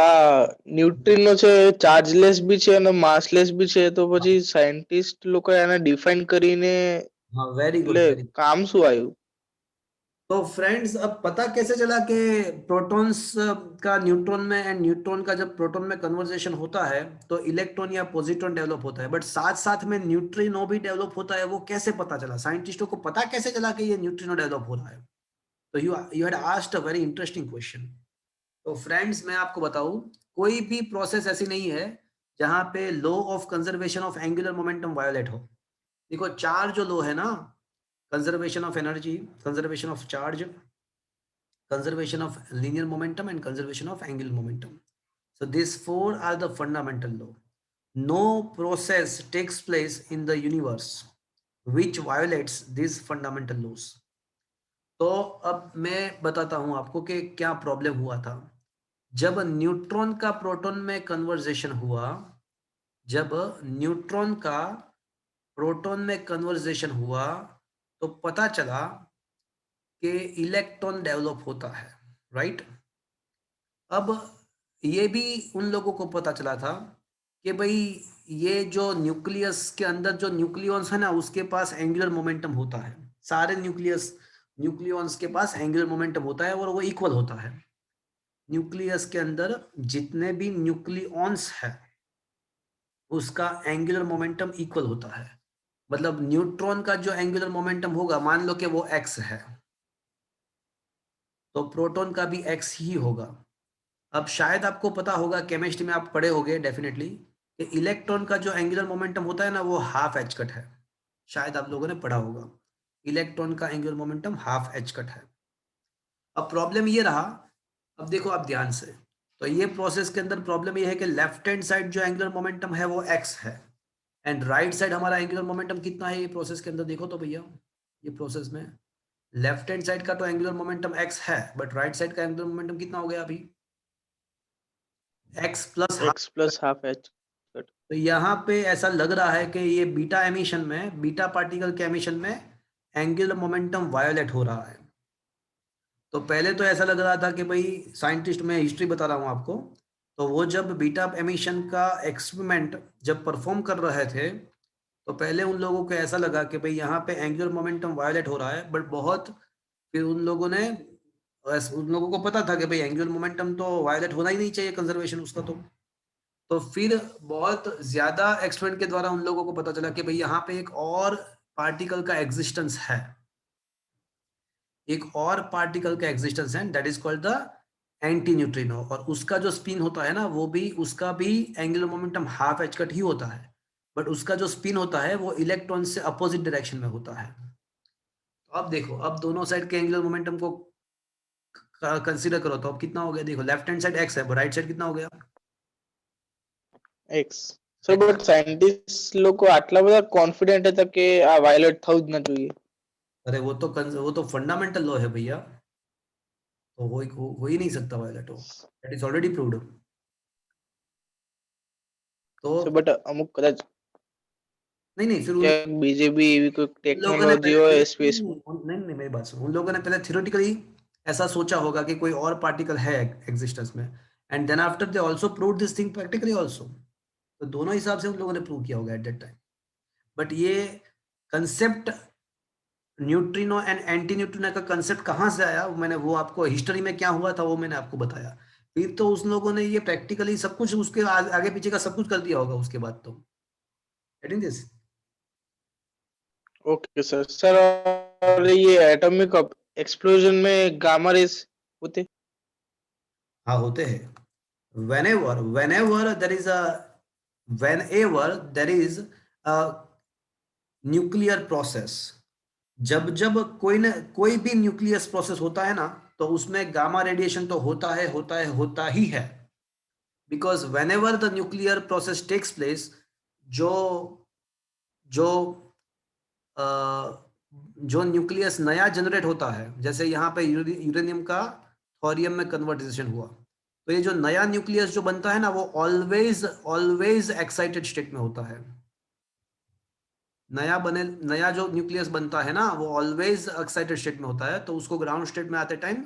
ન્યુટ્રિનો છે ચાર્જલેસ બી છે અને માસલેસ બી છે, તો પછી સાયન્ટિસ્ટ લોકો એને ડિફાઇન કરીને हाँ वेरी गुड, એટલે वेरी गुड। કામ શું આવ્યું? तो फ्रेंड्स, अब पता कैसे चला कि प्रोटॉन्स का न्यूट्रॉन में एंड न्यूट्रॉन का जब प्रोटॉन में कन्वर्सेशन होता है तो इलेक्ट्रॉन या पॉजिट्रॉन डेवलप होता है, बट साथ साथ में न्यूट्रिनो भी डेवलप होता है। वो कैसे पता चला, साइंटिस्टों को पता कैसे चला कि ये न्यूट्रिनो डेवलप हो रहा है? तो you had asked a very interesting question. तो फ्रेंड्स मैं आपको बताऊं, कोई भी प्रोसेस ऐसी नहीं है जहां पे law of conservation of angular momentum violet हो। देखो चार जो लॉ है ना, conservation of energy, conservation of charge, conservation of linear momentum and conservation of angular momentum. So these four are the fundamental law. No process takes place in the universe which violates these fundamental laws. तो अब मैं बताता हूं आपको कि क्या प्रॉब्लम हुआ था जब न्यूट्रॉन का प्रोटॉन में कन्वर्जेशन हुआ। जब न्यूट्रॉन का प्रोटॉन में कन्वर्जेशन हुआ तो पता चला कि इलेक्ट्रॉन डेवलप होता है, राइट? अब ये भी उन लोगों को पता चला था कि भाई ये जो न्यूक्लियस के अंदर जो न्यूक्लियॉन्स है ना, उसके पास एंगुलर मोमेंटम होता है। सारे न्यूक्लियॉन्स के पास एंगुलर मोमेंटम होता है और वो इक्वल होता है। न्यूक्लियस के अंदर जितने भी न्यूक्लियॉन्स है उसका एंगुलर मोमेंटम इक्वल होता है। मतलब न्यूट्रॉन का जो एंगुलर मोमेंटम होगा, मान लो कि वो x है, तो प्रोटॉन का भी x ही होगा। अब शायद आपको पता होगा, केमिस्ट्री में आप पढ़े होंगे डेफिनेटली, कि इलेक्ट्रॉन का जो एंगुलर मोमेंटम होता है ना वो हाफ एच कट है। शायद आप लोगों ने पढ़ा होगा, इलेक्ट्रॉन का angular momentum half H cut है। अब प्रॉब्लम ये रहा, अब देखो आप ध्यान से, तो ये प्रोसेस के अंदर प्रॉब्लम ये है कि लेफ्ट हैंड साइड जो एंगुलर मोमेंटम है वो x है, एंड राइट साइड हमारा एंगुलर मोमेंटम कितना है ये प्रोसेस के अंदर, देखो तो भैया, ये प्रोसेस में लेफ्ट हैंड साइड का तो एंगुलर मोमेंटम x है, बट राइट साइड का एंगुलर मोमेंटम कितना हो गया अभी, x plus half. x plus half H. तो यहाँ पे ऐसा लग रहा है कि ये बीटा एमिशन में, बीटा पार्टिकल के एमिशन में एंगुलर मोमेंटम वायोलेट हो रहा है। तो पहले तो ऐसा लग रहा था कि भाई, साइंटिस्ट, में हिस्ट्री बता रहा हूँ आपको, तो वो जब बीटा एमिशन का एक्सपेरिमेंट जब परफॉर्म कर रहे थे, तो पहले उन लोगों को ऐसा लगा कि भाई यहाँ पे एंगुलर मोमेंटम वायोलेट हो रहा है, बट बहुत फिर उन लोगों ने, उन लोगों को पता था कि भाई एंगुलर मोमेंटम तो वायोलेट होना ही नहीं चाहिए, कंजर्वेशन उसका। तो फिर बहुत ज्यादा एक्सपेरिमेंट के द्वारा उन लोगों को पता चला कि भाई यहाँ पे एक और पार्टिकल का एग्जिस्टेंस है, एक और पार्टिकल का एग्जिस्टेंस है, that is called the anti neutrino, और उसका जो स्पिन होता है ना, वो भी, उसका भी angular momentum half H cut ही होता है, बट उसका जो स्पिन होता है वो इलेक्ट्रॉन से अपोजिट डायरेक्शन में होता है। तो अब देखो, अब दोनों साइड के एंगुलर मोमेंटम को कंसीडर करो, तो अब कितना हो गया, देखो लेफ्ट हैंड साइड एक्स है, राइट साइड कितना हो गया, x। सो बट साइंटिस्ट लोग को આટલા બધા કોન્ફિડન્ટ હતા કે આ વાયોલેટ થવું જ ન જોઈએ। अरे वो तो फंडामेंटल लॉ है भैया, तो हो ही नहीं सकता वायलेट, हो, दैट इज ऑलरेडी प्रूव्ड। तो सो बट અમુક કદાચ नहीं फिर उन ક્યાંક બીજે બી એવી કોઈ लोगों ने टेक्नोलॉजी पहले હોય नहीं स्पेस में। नहीं नहीं, मेरी बात सुनो, उन लोगों ने पहले थियोरेटिकली ऐसा सोचा होगा कि कोई और पार्टिकल है एग्जिस्टेंस में, and then after they also prove this thing practically also. तो दोनों हिसाब से उन लोगों ने प्रूव किया होगा एट दैट टाइम। बट ये concept neutrino and anti neutrino का कंसेप्ट कहाँ से आया, मैंने वो आपको हिस्ट्री में क्या हुआ था वो मैंने आपको बताया। फिर तो उस लोगों ने ये प्रैक्टिकली सब कुछ उसके आगे पीछे का सब कुछ कर दिया होगा उसके बाद तो, getting this? Okay sir. Sir और ये एटॉमिक एक्सप्लोजन में गामा रेस होते। हाँ होते हैं। whenever whenever there is a whenever there is a nuclear process, जब जब कोई भी न्यूक्लियस प्रोसेस होता है ना, तो उसमें गामा रेडिएशन तो होता ही है, because whenever the nuclear process takes place, जो जो जो न्यूक्लियस नया जनरेट होता है, जैसे यहाँ पे यूरेनियम का थोरियम में कन्वर्टेशन हुआ, तो ये जो नया न्यूक्लियस जो बनता है ना, वो ऑलवेज एक्साइटेड स्टेट में होता है। नया जो न्यूक्लियस बनता है ना, वो ऑलवेज एक्साइटेड स्टेट में होता है, तो उसको ग्राउंड स्टेट में आते टाइम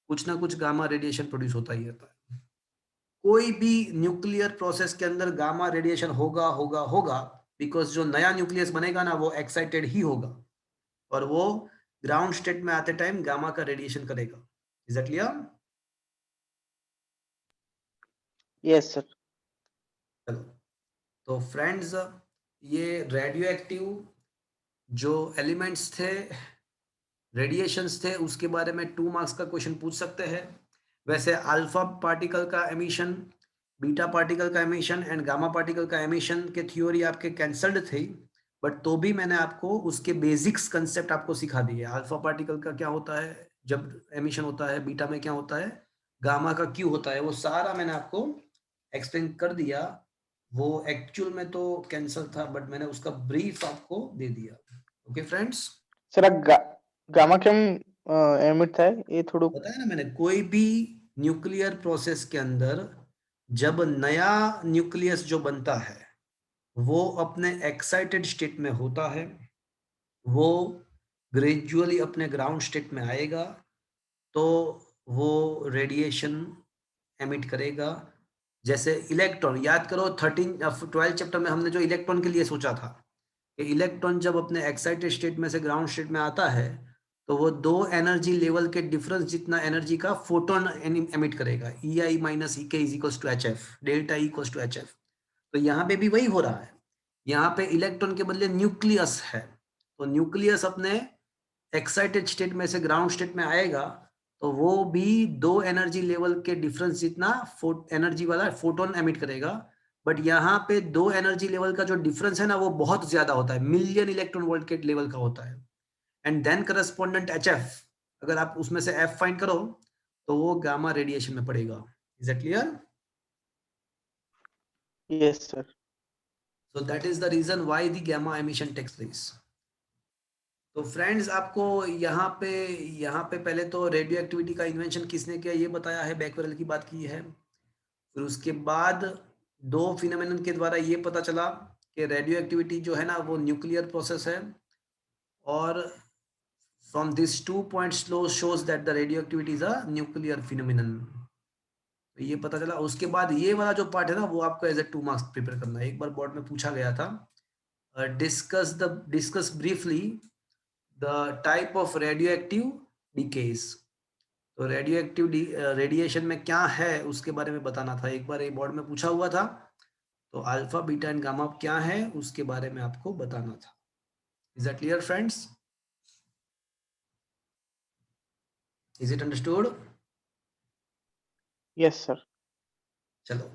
कुछ ना कुछ गामा रेडिएशन प्रोड्यूस होता ही रहता है। कोई भी न्यूक्लियर प्रोसेस के अंदर गामा रेडिएशन होगा होगा होगा, बिकॉज जो नया न्यूक्लियस बनेगा ना वो एक्साइटेड ही होगा, और वो ग्राउंड स्टेट में आते टाइम गामा का रेडिएशन करेगा। Is that clear? Yes sir. चलो, तो फ्रेंड्स, ये रेडियो एक्टिव जो एलिमेंट्स थे, रेडिएशंस थे, उसके बारे में 2 मार्क्स का क्वेश्चन पूछ सकते हैं। वैसे अल्फा पार्टिकल का एमिशन, बीटा पार्टिकल का एमिशन एंड गामा पार्टिकल का एमिशन के थ्योरी आपके कैंसल्ड थी, बट तो भी मैंने आपको उसके बेसिक्स कंसेप्ट आपको सिखा दिए। अल्फा पार्टिकल का क्या होता है जब एमिशन होता है, बीटा में क्या होता है, गामा का क्यों होता है, वो सारा मैंने आपको एक्सप्लेन कर दिया। वो एक्चुअल में तो कैंसल था, बट मैंने उसका ब्रीफ आपको दे दिया। ओके फ्रेंड्स, सर गामा केम एमिट થાય એ થોડું। बताया ना मैंने, कोई भी न्यूक्लियर प्रोसेस के अंदर जब नया न्यूक्लियस जो बनता है वो अपने एक्साइटेड स्टेट में होता है, वो ग्रेजुअली अपने ग्राउंड स्टेट में आएगा, तो वो रेडिएशन एमिट करेगा। जैसे इलेक्ट्रॉन, याद करो 12 चैप्टर में हमने जो इलेक्ट्रॉन के लिए सोचा था कि इलेक्ट्रॉन जब अपने एक्साइटेड स्टेट में से ग्राउंड स्टेट में आता है, तो वो 2 एनर्जी लेवल के डिफरेंस जितना एनर्जी का फोटोन एमिट करेगा, EI minus EK is equals to HF, delta E equals to HF। तो यहाँ पे भी वही हो रहा है, यहाँ पे इलेक्ट्रॉन के बदले न्यूक्लियस है, तो न्यूक्लियस अपने एक्साइटेड स्टेट में से ग्राउंड स्टेट में आएगा, तो वो भी 2 एनर्जी लेवल के डिफरेंस जितना एनर्जी वाला फोटोन एमिट करेगा, बट यहाँ पे 2 एनर्जी लेवल का जो डिफरेंस है ना वो बहुत ज्यादा होता है, मिलियन इलेक्ट्रॉन वोल्ट के लेवल का होता है। एंड देन करस्पॉन्डेंट HF, अगर आप उसमें से F फाइंड करो तो वो गामा रेडिएशन में पड़ेगा। Is that clear? yes sir. So that is the reason why the gamma emission takes place. तो फ्रेंड्स आपको यहाँ पे पहले तो रेडियो एक्टिविटी का इन्वेंशन किसने किया ये बताया है, बैकवेल की बात की है। फिर उसके बाद 2 फिनोमेनन के द्वारा ये पता चला कि रेडियो एक्टिविटी जो है ना वो न्यूक्लियर प्रोसेस है, और from this 2 points low shows that the radio activity is a nuclear phenomenon. तो ये पता चला। उसके बाद ये वाला जो पार्ट है ना वो आपको एज ए 2 मार्क्स प्रिपेयर करना है। एक बार बोर्ड में पूछा गया था, discuss briefly the type of radioactive decays. तो रेडियो एक्टिव रेडिएशन में क्या है उसके बारे में बताना था, एक बार ये बोर्ड में पूछा हुआ था। तो अल्फा बीटा एंड गामा क्या है उसके बारे में आपको बताना था। Is that clear friends? Is it understood? yes sir. चलो,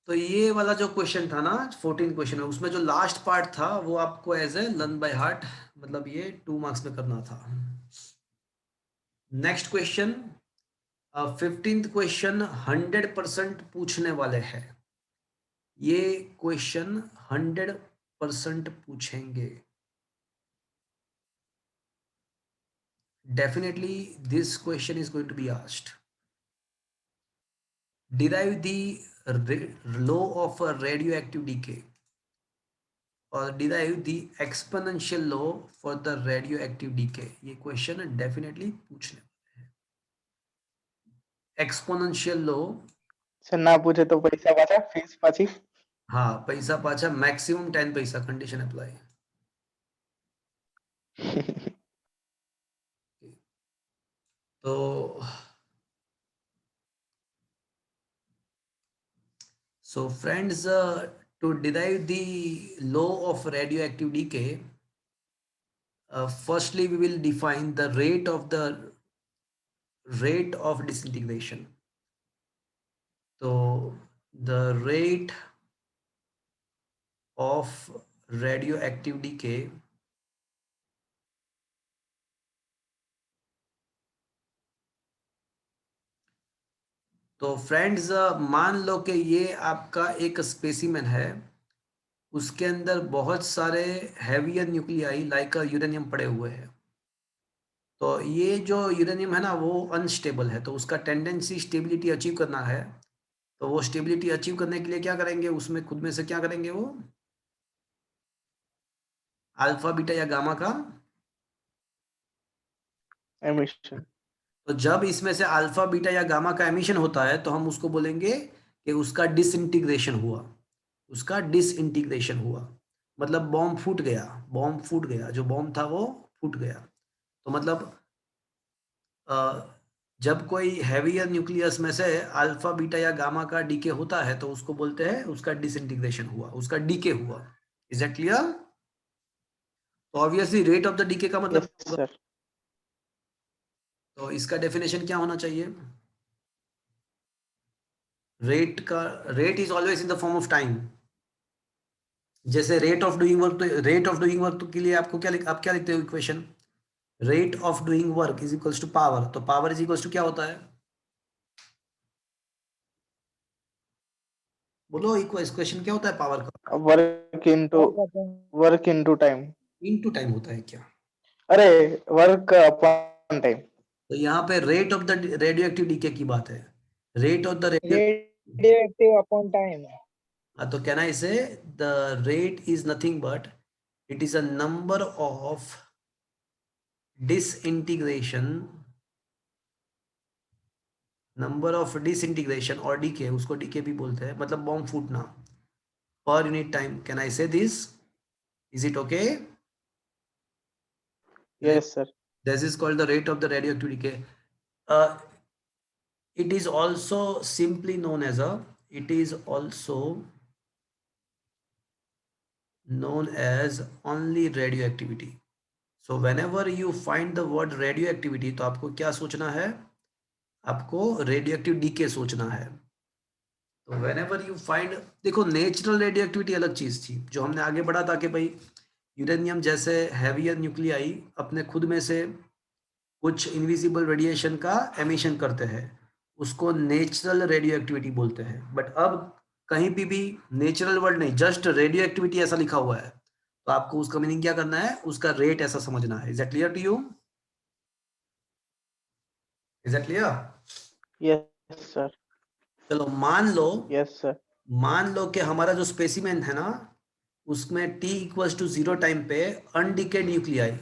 तो ये वाला जो क्वेश्चन था ना 14 क्वेश्चन है, उसमें जो लास्ट पार्ट था वो आपको as a learn by heart, मतलब ये 2 मार्क्स में करना था। नेक्स्ट क्वेश्चन, 15th क्वेश्चन 100% पूछने वाले हैं। ये क्वेश्चन 100% पूछेंगे। Definitely this question is going to be asked. Derive the law of radioactive decay और derive the exponential law for the radioactive decay. ये क्वेश्चन डेफिनेटली पूछने वाले हैं। एक्सपोनेंशियल लॉ, सर ना पूछे तो पैसा पाछा फीस पाછી. हाँ पैसा पाछा, मैक्सिमम 10 पैसा, कंडीशन अप्लाई। तो so friends, to derive the law of radioactive decay, firstly we will define the rate of disintegration. So the rate of radioactive decay तो फ्रेंड्स मान लो कि ये आपका एक स्पेसिमेन है, उसके अंदर बहुत सारे हैवियर न्यूक्लियाई लाइक यूरेनियम पड़े हुए हैं। तो ये जो यूरेनियम है ना वो अनस्टेबल है, तो उसका टेंडेंसी स्टेबिलिटी अचीव करना है। तो वो स्टेबिलिटी अचीव करने के लिए क्या करेंगे, उसमें खुद में से क्या करेंगे, वो अल्फा बीटा या गामा का एमिशन. तो जब इसमें से अल्फा बीटा या गामा का एमिशन होता है तो हम उसको बोलेंगे कि उसका डिसइंटीग्रेशन हुआ, उसका डिसइंटीग्रेशन हुआ। मतलब बॉम्ब फूट गया, बॉम्ब फूट गया, जो बॉम्ब था वो फूट गया। तो मतलब जब कोई हैवियर न्यूक्लियस में से अल्फा बीटा या गामा का डीके होता है तो उसको बोलते हैं उसका डिसइंटीग्रेशन हुआ, उसका डीके हुआ। Is that clear? तो obviously rate of the decay का मतलब yes होगा। sir. तो इसका डेफिनेशन क्या होना चाहिए? Rate is always in the form of time. जैसे रेट ऑफ डूइंग वर्क, तो रेट ऑफ डूइंग वर्क के लिए आपको आप क्या लिखते हो equation? Rate of doing work is equals to power. तो पावर इज इक्वल्स टू क्या होता है? बोलो, इक्वेशन क्या होता है पावर का? Work into time. Into time होता है क्या? अरे वर्क अपॉन टाइम. तो यहाँ पे rate of the radioactive decay की बात है। Rate of the radio, Radioactive upon time. तो can I say the rate is nothing but it is a number of disintegration, number of disintegration और डीके, उसको डीके भी बोलते हैं, मतलब बॉम्ब फूटना पर यूनिट टाइम। कैन आई से this? Is it okay? yes sir. This is called the rate of the radioactive decay. It is also simply known as only radioactivity. So whenever you find the word radio activity, तो आपको क्या सोचना है? आपको रेडियो एक्टिव डीके सोचना है। तो व्हेनेवर यू फाइंड, देखो नेचुरल रेडियो एक्टिविटी अलग चीज थी, जो हमने आगे बढ़ा था कि भाई यूरेनियम जैसे हैवियर न्यूक्लियाई अपने खुद में से कुछ इनविजिबल रेडिएशन का एमिशन करते हैं, उसको नेचुरल रेडियो एक्टिविटी बोलते हैं। बट अब कहीं भी नेचुरल वर्ड नहीं, जस्ट रेडियो एक्टिविटी ऐसा लिखा हुआ है, तो आपको उसका मीनिंग क्या करना है? उसका रेट ऐसा समझना है। Is that clear to you? Is that clear? Yes sir. चलो मान लो, यस सर। मान लो कि हमारा जो स्पेसिमेन है ना, उसमें t इक्वल्स टू 0 टाइम पे अनडिकेड न्यूक्लियाई,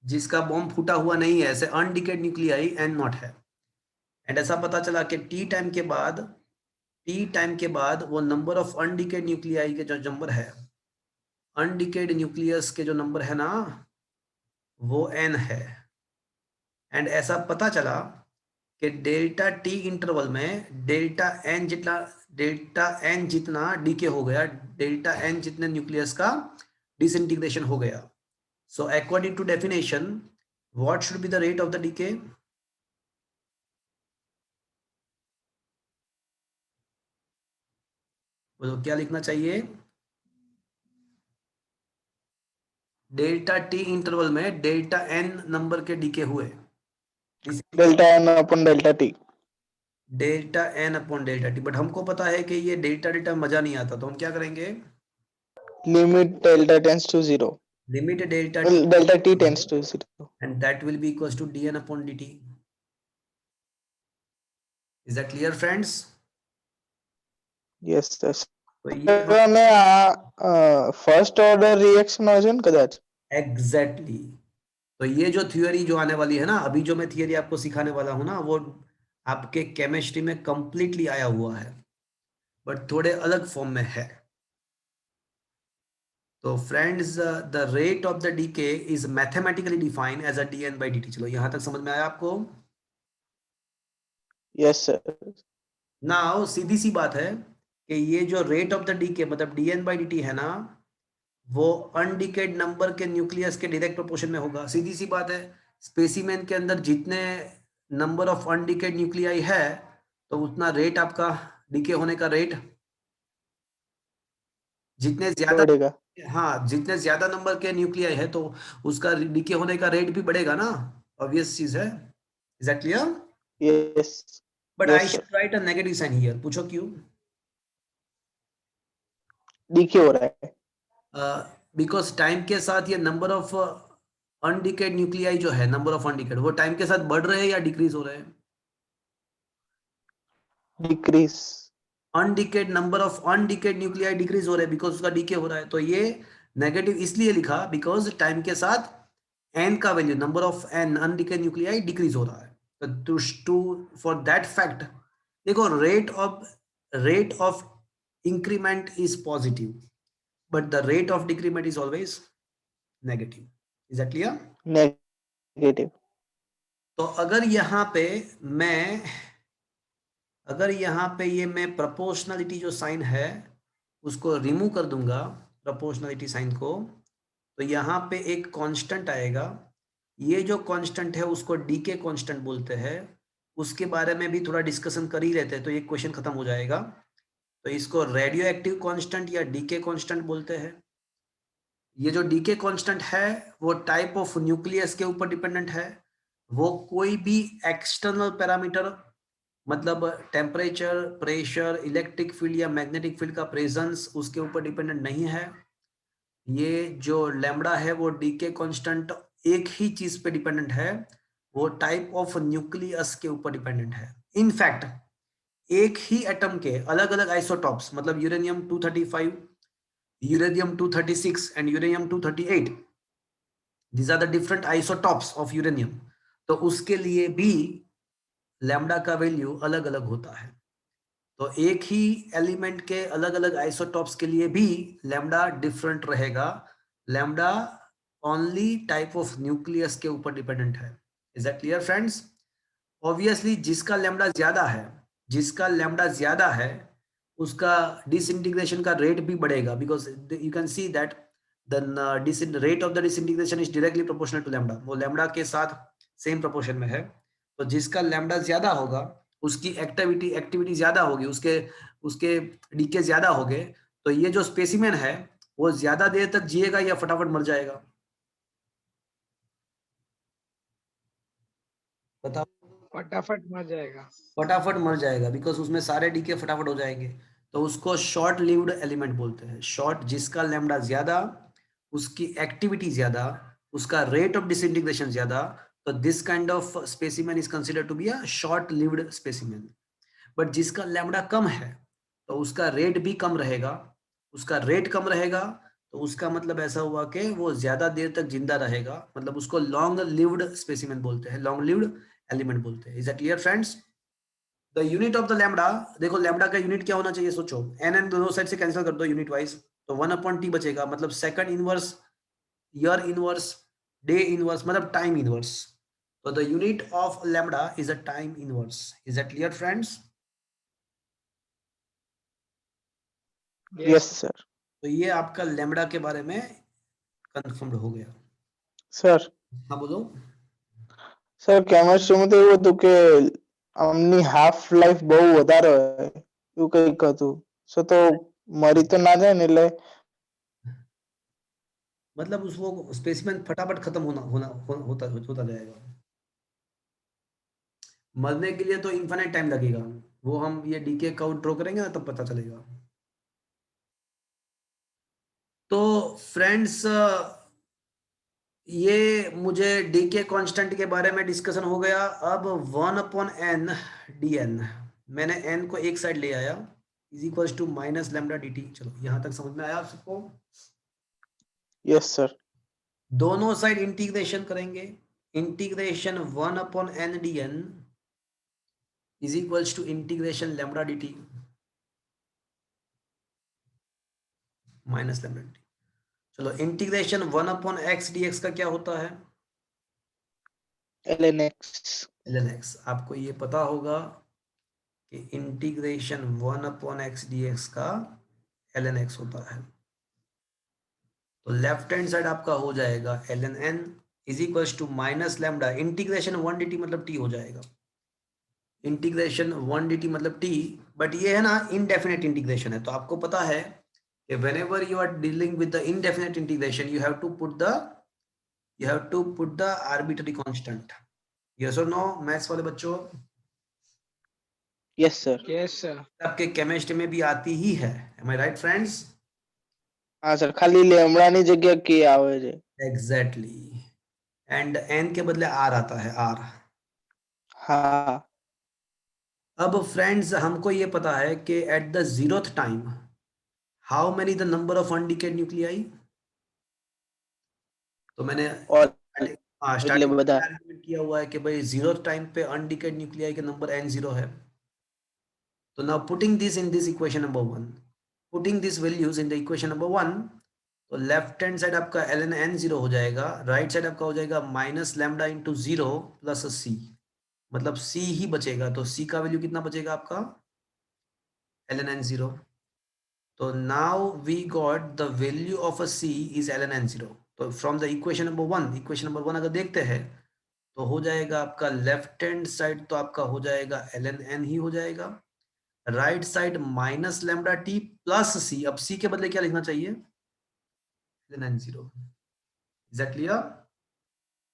जिसका बॉम्ब फूटा हुआ नहीं है, ऐसे अनडिकेड न्यूक्लियाई एन नॉट है। एंड ऐसा पता चला कि टी टाइम के बाद वो नंबर ऑफ अनडिकेड न्यूक्लियाई के जो नंबर है, अनडिकेड न्यूक्लियस के जो नंबर है ना, वो n है। एंड ऐसा पता चला कि डेल्टा टी इंटरवल में डेल्टा एन जितना डीके हो गया, डेल्टा एन जितने न्यूक्लियस का डिसइंटीग्रेशन हो गया। So according to definition, what should be the rate of the decay? बोलो क्या लिखना चाहिए? डेल्टा टी इंटरवल में डेल्टा एन नंबर के डीके हुए, delta N upon delta T. Delta N upon delta T. But हमको पता है कि ये डेल्टा डेल्टा मजा नहीं आता, तो हम क्या करेंगे? Limit delta tends to 0। Limit delta delta T tends to 0। and that will be equals to dn upon dt. Is that clear friends? Yes yes. तो ये અને આ ફર્સ્ટ ઓર્ડર રિએક્શન હોય છે ને કદાચ। एग्जैक्टली तो ये जो थ्योरी जो आने वाली है ना, अभी जो मैं थियरी आपको सिखाने वाला हूं ना, वो आपके केमिस्ट्री में कंप्लीटली आया हुआ है, बट थोड़े अलग फॉर्म में है। तो friends, the rate of the decay is mathematically defined as a dn by dt। चलो यहां तक समझ में आया आपको? Yes sir. नाउ सीधी सी बात है कि ये जो रेट ऑफ द डीके मतलब dn by dt है ना, वो अनडिकेड नंबर के न्यूक्लियस के डायरेक्ट प्रोपोर्शन में होगा। सीधी सी बात है, स्पेसिमेन के अंदर जितने नंबर ऑफ अनडिकेड न्यूक्लियाई है, तो उतना रेट आपका डीके होने का रेट, जितने ज्यादा, बढ़ेगा। हाँ जितने ज्यादा नंबर के न्यूक्लियाई है, तो उसका डीके होने का रेट भी बढ़ेगा ना, ऑब्वियस चीज है। Is that clear? Yes but I yes sir. Should write a negative sign here. पूछो क्यों? डीके हो रहा है। बिकॉज टाइम के साथ ये नंबर ऑफ अनडिकेड न्यूक्लियाई जो है, नंबर ऑफ अनडिकेड, वो टाइम के साथ बढ़ रहे हैं या डिक्रीज हो रहे हैं? Decrease. Undecayed number of undecayed nuclei decrease हो रहे हैं बिकॉज उसका डीके हो रहा है। तो ये नेगेटिव इसलिए लिखा बिकॉज टाइम के साथ एन का value, number of N undecayed nuclei decrease हो रहा है। तो टू फॉर दैट फैक्ट, देखो rate of increment is positive, but the rate of decrement is always negative. Is that clear? Negative. तो अगर यहाँ पे ये मैं प्रोपोर्शनलिटी जो साइन है उसको रिमूव कर दूंगा, प्रोपोर्शनलिटी साइन को, तो यहाँ पे एक कांस्टेंट आएगा। ये जो कांस्टेंट है उसको डीके कांस्टेंट बोलते हैं। उसके बारे में भी थोड़ा डिस्कशन कर ही लेते हैं, तो ये क्वेश्चन खत्म हो जाएगा। तो इसको रेडियो एक्टिव कांस्टेंट या डीके कांस्टेंट बोलते हैं। ये जो डीके कांस्टेंट है वो टाइप ऑफ न्यूक्लियस के ऊपर डिपेंडेंट है। वो कोई भी एक्सटर्नल पैरामीटर, मतलब टेम्परेचर, प्रेशर, इलेक्ट्रिक फील्ड या मैग्नेटिक फील्ड का प्रेजेंस, उसके ऊपर डिपेंडेंट नहीं है। ये जो लैम्बडा है वो डीके कांस्टेंट एक ही चीज पे डिपेंडेंट है, वो टाइप ऑफ न्यूक्लियस के ऊपर डिपेंडेंट है। इनफैक्ट एक ही एटम के अलग अलग आइसोटॉप्स, मतलब uranium 235, uranium 236 and uranium 238, these are the different isotopes of uranium, तो उसके लिए भी लैम्बडा का वैल्यू अलग अलग होता है। तो एक ही एलिमेंट के अलग अलग आइसोटॉप्स के लिए भी लैम्बडा डिफरेंट रहेगा। Lambda only type of nucleus के ऊपर डिपेंडेंट है। Is that clear friends? Obviously जिसका लैम्बडा ज्यादा है उसका डिसइंटीग्रेशन का रेट भी बढ़ेगा, because you can see that then rate of the disintegration is directly proportional to lambda. वो lambda के साथ सेम प्रोपोर्शन में है, तो जिसका लैम्डा ज्यादा होगा उसकी एक्टिविटी ज्यादा होगी, उसके डीके ज्यादा हो गए, तो ये जो स्पेसिमेन है वो ज्यादा देर तक जिएगा या फटाफट मर जाएगा? बताओ। फटाफट मर जाएगा। फटाफट मर जाएगा, बिकॉज उसमें सारे डीके फटाफट हो जाएंगे, तो उसको शॉर्ट लिव्ड एलिमेंट बोलते हैं। शॉर्ट, जिसका लैम्डा ज्यादा, उसकी एक्टिविटी ज्यादा, उसका रेट ऑफ डिसइंटीग्रेशन ज्यादा, तो this kind of specimen is considered to be a short lived specimen. But जिसका लैम्डा कम है तो उसका रेट भी कम रहेगा, उसका रेट कम रहेगा, तो उसका मतलब ऐसा हुआ कि वो ज्यादा देर तक जिंदा रहेगा, मतलब उसको लॉन्ग लिव्ड स्पेसिमेन बोलते हैं, लॉन्ग लिव्ड एलिमेंट बोलते हैं। Is that clear friends? The unit of the lambda, देखो लैम्डा का यूनिट क्या होना चाहिए, सोचो, एन दोनों साइड से कैंसिल कर दो यूनिट वाइज, तो 1/t बचेगा, मतलब second inverse, year inverse, day inverse, मतलब टाइम इनवर्स। तो the unit of lambda is a time inverse. Is that clear friends? Yes sir. तो ये आपका लैम्डा के बारे में कंफर्म्ड हो गया। सर हाँ बोलो। સર કેમેસ્ટ્રીમાં તો એવું હતું કે આમની હાફ લાઈફ બહુ વધારે હોય એવું કંઈક હતું. સો તો મરી તો ના જાય ને એટલે मतलब उसको स्पेसिमेन फटाफट खत्म होता जाएगा। मरने के लिए तो इन्फिनिट टाइम लगेगा, वो हम ये डीके काउंट ड्रॉ करेंगे ना तब पता चलेगा। तो फ्रेंड्स, ये मुझे डीके कांस्टेंट के बारे में डिस्कशन हो गया। अब 1/n dn, मैंने n को एक साइड ले आया, is equal to minus lambda dt। चलो यहां तक समझ में आया आप सबको? Yes sir. दोनों साइड इंटीग्रेशन करेंगे, integration 1/n dn is equals to integration lambda dt minus lambda dt। चलो इंटीग्रेशन 1/x dx का क्या होता है? ln x. ln x। आपको ये पता होगा कि इंटीग्रेशन 1/x dx का ln x होता है, तो लेफ्ट हैंड साइड आपका हो जाएगा ln n is equals to minus lambda, integration 1 dt मतलब t हो जाएगा, इंटीग्रेशन 1 dt मतलब t। बट ये है ना इनडेफिनेट इंटीग्रेशन है, तो आपको पता है कि whenever you are dealing with the indefinite integration you have to put the arbitrary constant। yes or no maths वाले बच्चों? Yes sir. Yes sir. आपके केमिस्ट्री में भी आती ही है, am I right friends? હા સર, ખાલી લેમડાની જગ્યા કે આવે છે. एग्जैक्टली, एंड n के बदले r आता है, r। હા. अब फ्रेंड्स हमको ये पता है कि at the 0th time how many the number of undecayed nuclei. तो मैंने ઓલ એટલે स्टार्टिंग બધા. में किया हुआ है कि भाई 0th टाइम पे अनडिकेड न्यूक्लियाई का नंबर n0 है। तो now putting this in this equation number 1, putting this values in the equation number 1, तो लेफ्ट हैंड साइड आपका ln n0 हो जाएगा, राइट साइड आपका हो जाएगा minus lambda into 0 plus c, मतलब c ही बचेगा, तो c का वैल्यू कितना बचेगा आपका? ln n0। तो now we got the value of a c is ln n0। तो from the equation number 1, equation number 1 अगर देखते हैं तो हो जाएगा आपका लेफ्ट हैंड साइड तो आपका हो जाएगा ln n ही हो जाएगा, right side minus lambda T plus C. अब सी के बदले क्या लिखना चाहिए? ln n0। इज दैट क्लियर?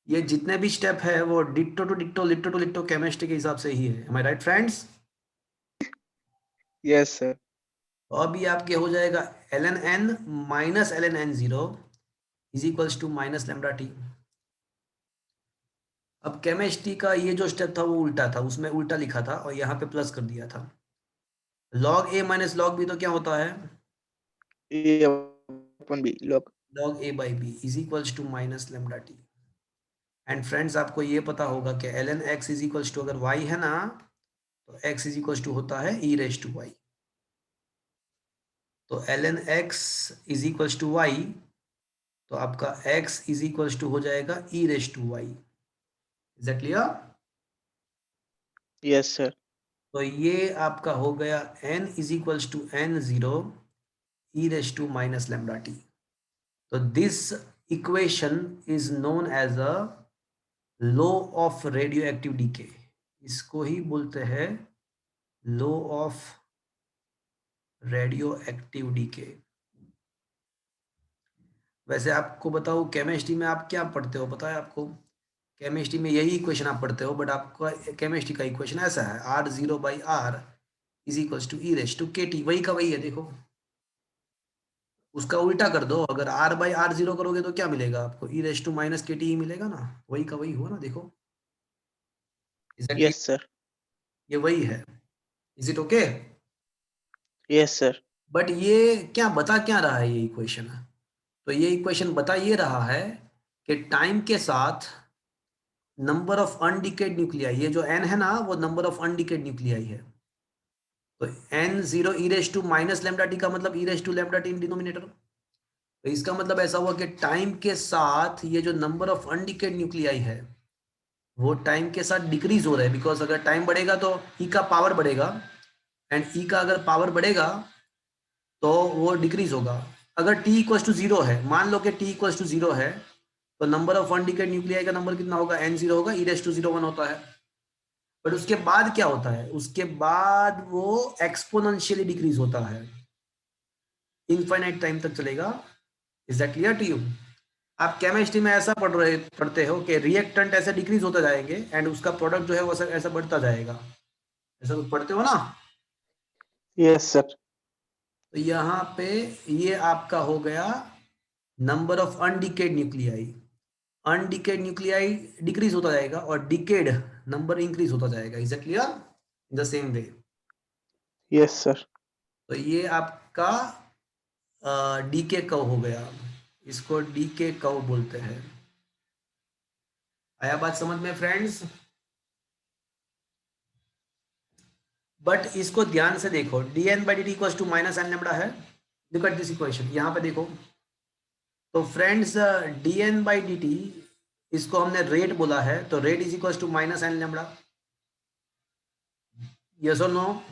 ये जितने भी स्टेप है वो डिट्टो टू डिट्टो, लिट्टो टू लिट्टो केमिस्ट्री के हिसाब से ही है। Am I right friends? Yes sir. तो अब ये आपके हो जाएगा ln n minus ln n0 is equals to minus lambda T. अब केमिस्ट्री का ये जो स्टेप था वो उल्टा था, उसमें उल्टा लिखा था और यहाँ पे प्लस कर दिया था। log a minus log b तो क्या होता है? એ પણ બી લોક. log a by b is equals to minus lambda t. And friends आपको ये पता होगा कि ln x is equals to, अगर y है ना तो x इज इक्वल्स टू होता है e रेज टू y। तो ln x is equals to y, तो आपका x इज इक्वल्स टू हो जाएगा e raise to y। Is that clear? Yes sir. तो ये आपका हो गया n is equals to n0 e raise to minus lambda T. तो this equation is known as a law of radio active decay, इसको ही बोलते हैं law of radio active decay. वैसे आपको बताओ केमिस्ट्री में आप क्या पढ़ते हो, पता है आपको? केमिस्ट्री में यही इक्वेशन आप पढ़ते हो, बट आपका केमिस्ट्री का इक्वेशन ऐसा है, R0/R is equals to E⁻KT, वही का वही है। देखो उसका उल्टा कर दो, अगर R/R0 करोगे तो क्या मिलेगा आपको? E⁻KT ही मिलेगा ना, वही का वही हुआ ना। देखो एग्जैक्टली यस सर, ये वही है। Is it okay? Yes sir, but ये क्या बता क्या रहा है ये इक्वेशन? तो ये इक्वेशन बता ये रहा है कि टाइम के साथ नंबर ऑफ अनडिकेड न्यूक्लियाई, ये जो n है ना वो नंबर ऑफ अनडिकेड न्यूक्लियाई है। तो n0 e⁻λT का मतलब e⁻λT इन डिनोमिनेटर। तो इसका मतलब ऐसा हुआ कि टाइम के साथ ये जो नंबर ऑफ अनडिकेड न्यूक्लियाई है वो टाइम के साथ डिक्रीज हो रहा है, बिकॉज अगर टाइम बढ़ेगा तो ई का पावर बढ़ेगा, एंड ई का अगर पावर बढ़ेगा तो वो डिक्रीज होगा। अगर t इक्वल्स टू 0 है, मान लो कि t इक्वल्स टू 0 है, तो नंबर ऑफ अनडिकेड न्यूक्लियाई का नंबर कितना होगा? n0 होगा, e⁻01 होता है। बट उसके बाद क्या होता है? उसके बाद वो एक्सपोनेंशियली डिक्रीज होता है, इनफाइनाइट टाइम तक चलेगा। Is that clear to you? आप केमिस्ट्री में ऐसा पढ़ते हो कि रिएक्टेंट ऐसे डिक्रीज होता जाएंगे एंड उसका प्रोडक्ट जो है वो ऐसा बढ़ता जाएगा, ऐसा कुछ पढ़ते हो ना? यस सर, तो यहाँ पे ये आपका हो गया number of undecayed nuclei. Undecayed nuclei decrease होता जाएगा और डिकेड नंबर इंक्रीज होता जाएगा। Is it clear? In the same way. Yes sir, तो ये आपका डीके कर्व हो गया, इसको डीके कर्व बोलते हैं। आया बात समझ में फ्रेंड्स? बट इसको ध्यान से देखो, dn/dt इक्वल्स टू -n λ है। लुक एट दिस इक्वेशन, यहाँ पे देखो। तो फ्रेंड्स dn/dt इसको हमने रेट बोला है, तो rate is equals to -n λ। Yes और नो?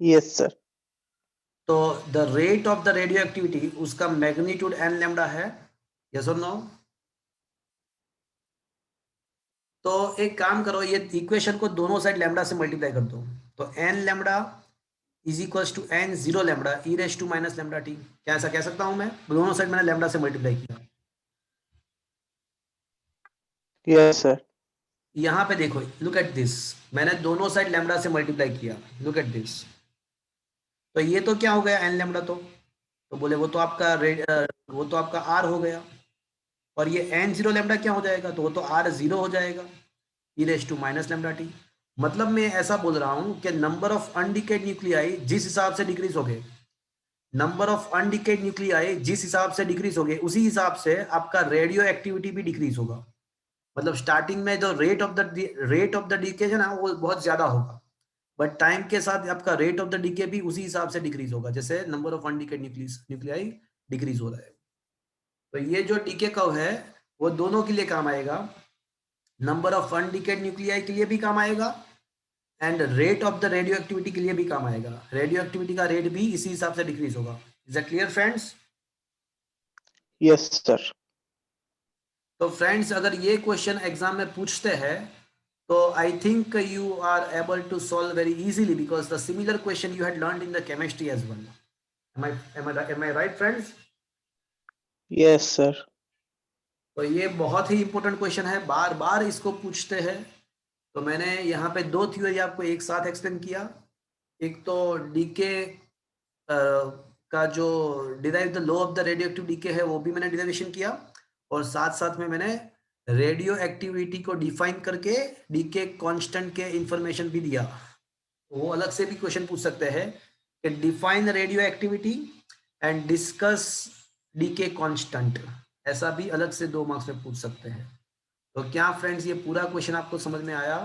यस सर, तो the rate of the radioactivity उसका मैग्नीट्यूड n λ है। यस और नो? तो एक काम करो, ये इक्वेशन को दोनों साइड लैम्डा से मल्टीप्लाई कर दो। तो n lambda is equals to n0 lambda e⁻λT। क्या ऐसा कह सकता हूं मैं? दोनों साइड मैंने लैम्डा से मल्टीप्लाई किया। यस सर, यहां पे देखो, लुक एट दिस, मैंने दोनों साइड लैम्डा से मल्टीप्लाई किया। लुक एट दिस, तो ये तो क्या हो गया n लैम्डा। तो बोले वो तो आपका वो तो आपका r हो गया, और ये n0 लैम्डा क्या हो जाएगा? तो वो तो r0 हो जाएगा e⁻λT। मतलब मैं ऐसा बोल रहा हूं कि नंबर ऑफ अनडिकेड न्यूक्लियाई जिस हिसाब से डिक्रीज हो गए, नंबर ऑफ अनडिकेड न्यूक्लियाई जिस हिसाब से डिक्रीज हो गए, उसी हिसाब से आपका रेडियो एक्टिविटी भी डिक्रीज होगा। मतलब स्टार्टिंग में जो रेट ऑफ द डीके है ना वो बहुत ज्यादा होगा, बट टाइम के साथ आपका रेट ऑफ द डीके भी उसी हिसाब से डिक्रीज होगा जैसे number of undecayed nuclei decrease हो रहा है। तो ये जो डीके कर्व है वो दोनों के लिए काम आएगा, नंबर ऑफ अनडिकेड न्यूक्लियाई के लिए भी काम आएगा and rate of the radio activity के लिए भी काम आएगा। रेडियो एक्टिविटी का रेट भी इसी हिसाब से डिक्रीज होगा। Is that clear friends? Yes sir, तो फ्रेंड्स अगर ये क्वेश्चन एग्जाम में पूछते हैं तो I think you are able to solve very easily because the similar question you had learned in the chemistry as well. am I right friends? Yes sir, तो ये बहुत ही इंपॉर्टेंट क्वेश्चन है, बार बार इसको पूछते हैं। तो मैंने यहाँ पे दो थ्योरी आपको एक साथ एक्सप्लेन किया। एक तो डीके का जो derive the law of the radio active decay है वो भी मैंने डिराइवेशन किया, और साथ साथ में मैंने रेडियो एक्टिविटी को डिफाइन करके डीके कांस्टेंट के इंफॉर्मेशन भी दिया। वो अलग से भी क्वेश्चन पूछ सकते हैं कि define radio activity and discuss decay constant, ऐसा भी अलग से 2 मार्क्स में पूछ सकते हैं। तो क्या फ्रेंड्स ये पूरा क्वेश्चन आपको समझ में आया?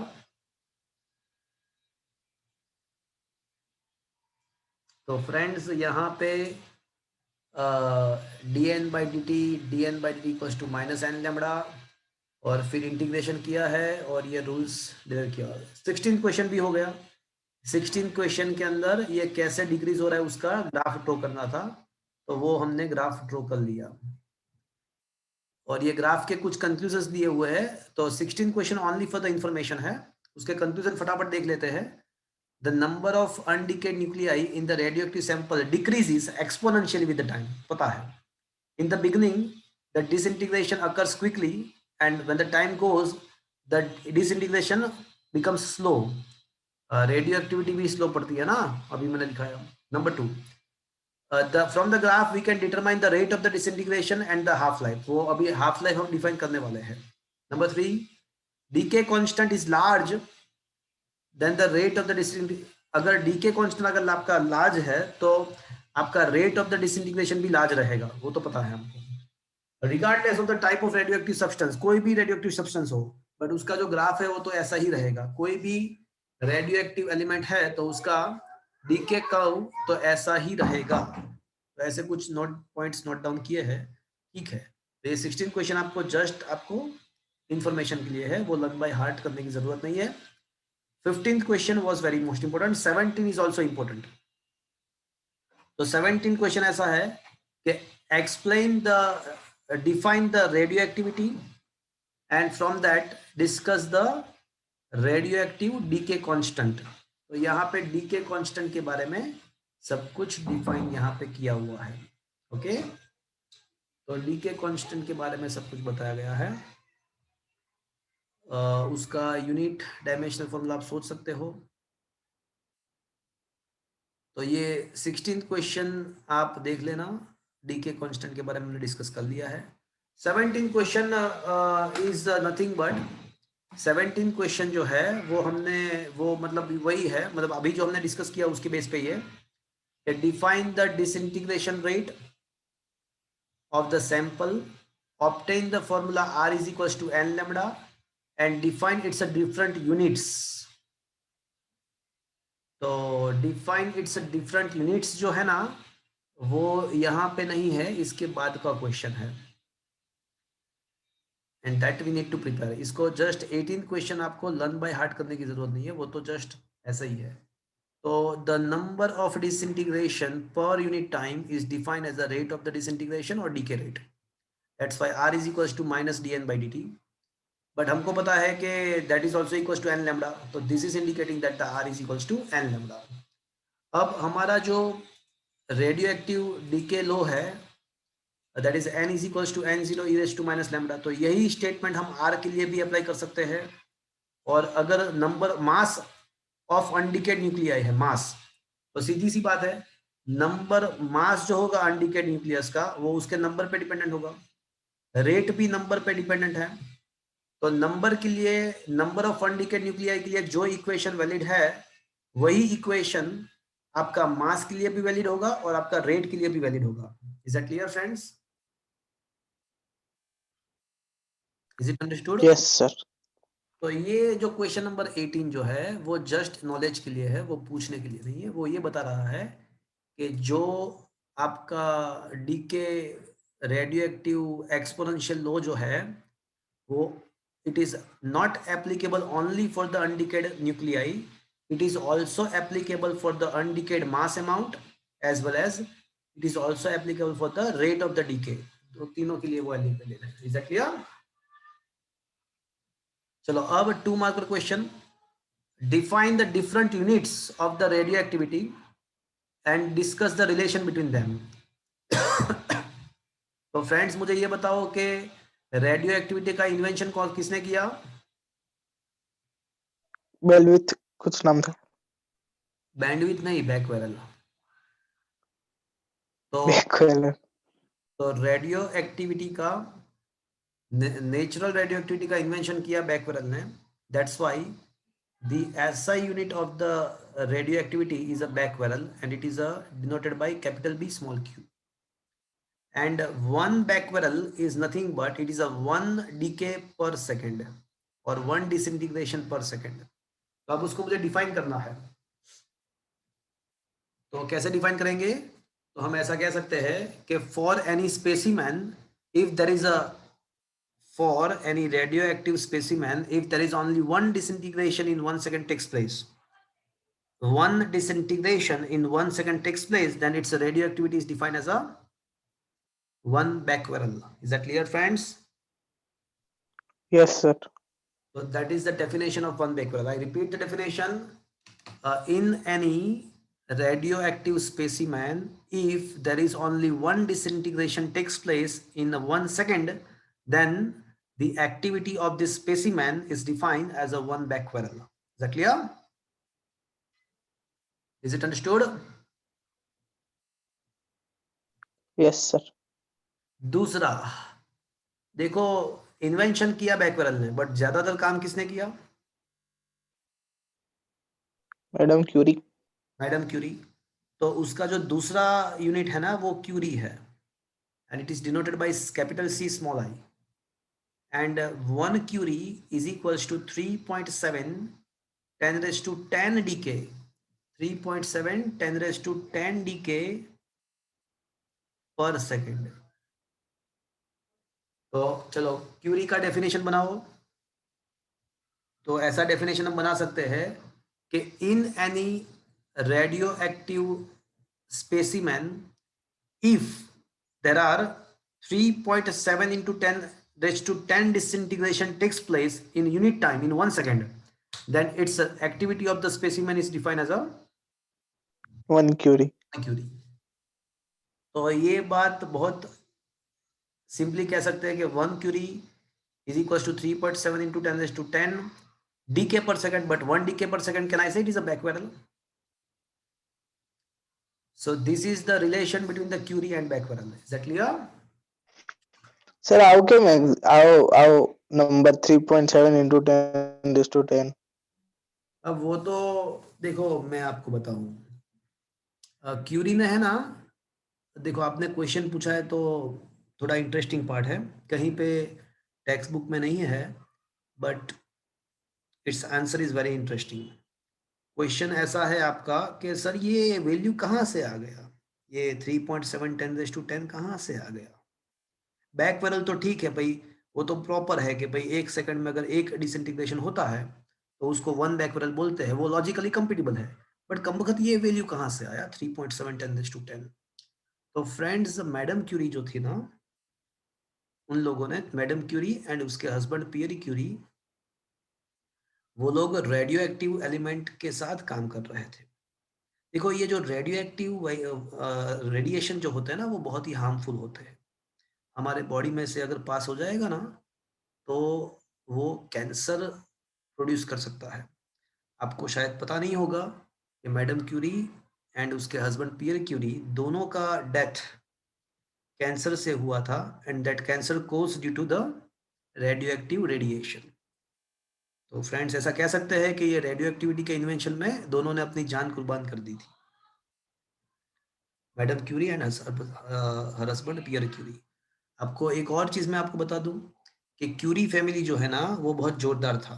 तो फ्रेंड्स यहाँ पे dn/dt equals to -n lambda, और फिर इंटीग्रेशन किया है और ये रूल्स डिराइव किया। 16 क्वेश्चन भी हो गया। 16 क्वेश्चन के अंदर ये कैसे डिक्रीज हो रहा है उसका ग्राफ ड्रॉ करना था, तो वो हमने ग्राफ ड्रॉ कर लिया। और ये ग्राफ के कुछ कंक्लूजन्स दिए हुए हैं, तो 16 question only for the information है, उसके कंक्लूजन फटाफट देख लेते हैं। The number of undecayed nuclei in the radioactive sample decreases exponentially with the time, पता है। In the beginning the disintegration occurs quickly and when the time goes the disintegration becomes slow. Radioactivity भी स्लो पड़ती है ना, अभी मैंने दिखाया। Number 2, from the graph we can determine the rate of the disintegration and the half life, वो अभी half life हम डिफाइन करने वाले हैं। Number 3, decay constant is large then the rate of the disintegration, अगर decay constant अगर आपका large है तो आपका rate of the disintegration भी large रहेगा, वो तो पता है हमको। regardless of the type of radioactive substance, कोई भी radioactive substance हो, बट उसका जो ग्राफ है वो तो ऐसा ही रहेगा। कोई भी रेडियोएक्टिव एलिमेंट है तो उसका डीके कर्व तो ऐसा ही रहेगा। तो ऐसे कुछ पॉइंट्स नोट डाउन किए हैं, ठीक है। तो ये 16 क्वेश्चन आपको जस्ट आपको इंफॉर्मेशन के लिए है, वो लर्न बाय हार्ट करने की जरूरत नहीं है। 15th question was very most important, 17 is also important. तो 17 क्वेश्चन ऐसा है कि explain the define the radioactivity and from that discuss the radioactive decay constant. तो यहाँ पे डीके कांस्टेंट के बारे में सब कुछ डिफाइन यहाँ पे किया हुआ है। ओके, तो डीके कांस्टेंट के बारे में सब कुछ बताया गया है। उसका यूनिट डायमेंशनल फॉर्मूला आप सोच सकते हो। तो ये 16th क्वेश्चन आप देख लेना, डीके कांस्टेंट के बारे में हमने डिस्कस कर लिया है। 17th question is nothing but 17 question जो है वो हमने वो मतलब वही है, मतलब अभी जो हमने डिस्कस किया उसके बेस पे ये define the disintegration rate of the sample, obtain the formula R is equals to n lambda and define its different units. तो डिफाइन इट्स डिफरेंट यूनिट्स जो है ना वो यहाँ पे नहीं है, इसके बाद का क्वेश्चन है and that we need to prepare. इसको जस्ट 18 क्वेश्चन आपको लर्न बाय हार्ट करने की जरूरत नहीं है, वो तो जस्ट ऐसा ही है। तो the number of disintegration per unit time is defined as the rate of the disintegration और decay rate, that's why r is equals to minus dn by dt। But हमको पता है कि that is also equals to n lambda, तो this is indicating that the r is equals to n lambda. अब हमारा जो रेडियो एक्टिव डीके लो है that is n is equals to n0 e raise to minus lambda, तो यही स्टेटमेंट हम r के लिए भी अप्लाई कर सकते हैं। और अगर number mass of undecayed nuclei है मास, तो सीधी सी बात है नंबर मास जो होगा अनडिकेड न्यूक्लियस का वो उसके नंबर पे डिपेंडेंट होगा, रेट भी नंबर पे डिपेंडेंट है। तो नंबर के लिए नंबर ऑफ अनडिकेड न्यूक्लियाई के लिए जो इक्वेशन वैलिड है वही इक्वेशन आपका मास के लिए भी वैलिड होगा और आपका रेट के लिए भी वैलिड होगा। Is that clear friends? Is it understood? Yes sir. तो ये जो क्वेश्चन नंबर 18 जो है वो जस्ट नॉलेज के लिए है, वो पूछने के लिए नहीं है। वो ये बता रहा है कि जो आपका decay radioactive exponential law जो है वो it is not applicable only for the undecayed nuclei, it is also applicable for the undecayed mass amount as well as it is also applicable for the rate of the decay. तो तीनों के लिए वो एप्लीकेबल है। Is that clear? चलो अब 2 marker question, define the different units of the radioactivity and discuss the relation between them. तो फ्रेंड्स मुझे ये बताओ कि रेडियो एक्टिविटी का इन्वेंशन किसने किया? बेलविथ कुछ नाम था। बैंडविथ नहीं, बैकवेरल। तो बेकवेल। रेडियो एक्टिविटी का नेचुरल रेडियो एक्टिविटी का इन्वेंशन किया बैकवेरल ने, that's why the SI unit of the radioactivity is a Becquerel and it is denoted by capital B small q, and 1 Becquerel is nothing but it is a 1 decay per second और 1 disintegration per second। तो अब उसको मुझे डिफाइन करना है, तो कैसे डिफाइन करेंगे? तो हम ऐसा कह सकते हैं कि for any specimen if there is a for any radioactive specimen, if there is only 1 disintegration in 1 second takes place, 1 disintegration in 1 second takes place, then its radioactivity is defined as a 1 Becquerel. Is that clear friends? Yes, sir. So that is the definition of one becquerel. I repeat the definition. In any radioactive specimen, if there is only one disintegration takes place in 1 second, then the activity of this specimen is defined as a 1 becquerel. Is that clear? Is it understood? Yes, sir. दूसरा देखो, इन्वेंशन किया बैकवेरल ने, बट ज्यादातर काम किसने किया? Madam Curie. Madam Curie. तो उसका जो दूसरा यूनिट है ना वो क्यूरी है, and it is denoted by capital C small I, and 1 Curie is equals to 3.7 10⁻10 decay, 3.7 10⁻10 decay per second. तो चलो क्यूरी का डेफिनेशन बनाओ। तो ऐसा डेफिनेशन हम बना सकते हैं कि in any radioactive specimen, if there are 3.7 into 10⁻10 disintegration takes place in unit time in 1 second, then its activity of the specimen is defined as a 1 Curie. Curie. तो ये बात बहुत सिंपली कह सकते हैं कि 1 Curie is equals to 3.7 into 10⁻10 decay per second, but 1 decay per second, can I say it is a becquerel? So this is the relation between the Curie and becquerel. Is that clear? Sir, how came how number 3.7 into 10⁻10? अब वो तो देखो मैं आपको बताऊं, क्यूरी ने है ना, देखो आपने क्वेश्चन पूछा है तो थोड़ा इंटरेस्टिंग पार्ट है, कहीं पे टेक्स्ट बुक में नहीं है, but it's answer is very interesting. Question ऐसा है आपका कि सर ये वैल्यू कहाँ से आ गया, ये 3.7 10⁻10 कहाँ से आ गया? बैकवेरल तो ठीक है भाई, वो तो प्रॉपर है कि भाई 1 सेकंड में अगर एक डिसइंटीग्रेशन होता है तो उसको 1 बैकवेरल बोलते हैं, वो लॉजिकली कंपेटिबल है। बट कमबख्त ये वैल्यू कहाँ से आया 3.7 10⁻10? तो फ्रेंड्स, मैडम क्यूरी जो थी ना, उन लोगों ने, मैडम क्यूरी एंड उसके हस्बैंड पियरी क्यूरी, वो लोग रेडियो एक्टिव एलिमेंट के साथ काम कर रहे थे। देखो ये जो रेडियो एक्टिव रेडिएशन जो होते हैं ना, वो बहुत ही हार्मफुल होते हैं। हमारे बॉडी में से अगर पास हो जाएगा ना तो वो कैंसर प्रोड्यूस कर सकता है। आपको शायद पता नहीं होगा कि मैडम क्यूरी एंड उसके हस्बैंड पियर क्यूरी दोनों का डेथ कैंसर से हुआ था, and that cancer cause due to the radio active radiation. तो फ्रेंड्स ऐसा कह सकते हैं कि ये रेडियो एक्टिविटी के इन्वेंशन में दोनों ने अपनी जान कुर्बान कर दी थी, madam Curie and her husband Pierre Curie. आपको एक और चीज मैं आपको बता दूं कि क्यूरी फैमिली जो है ना वो बहुत जोरदार था।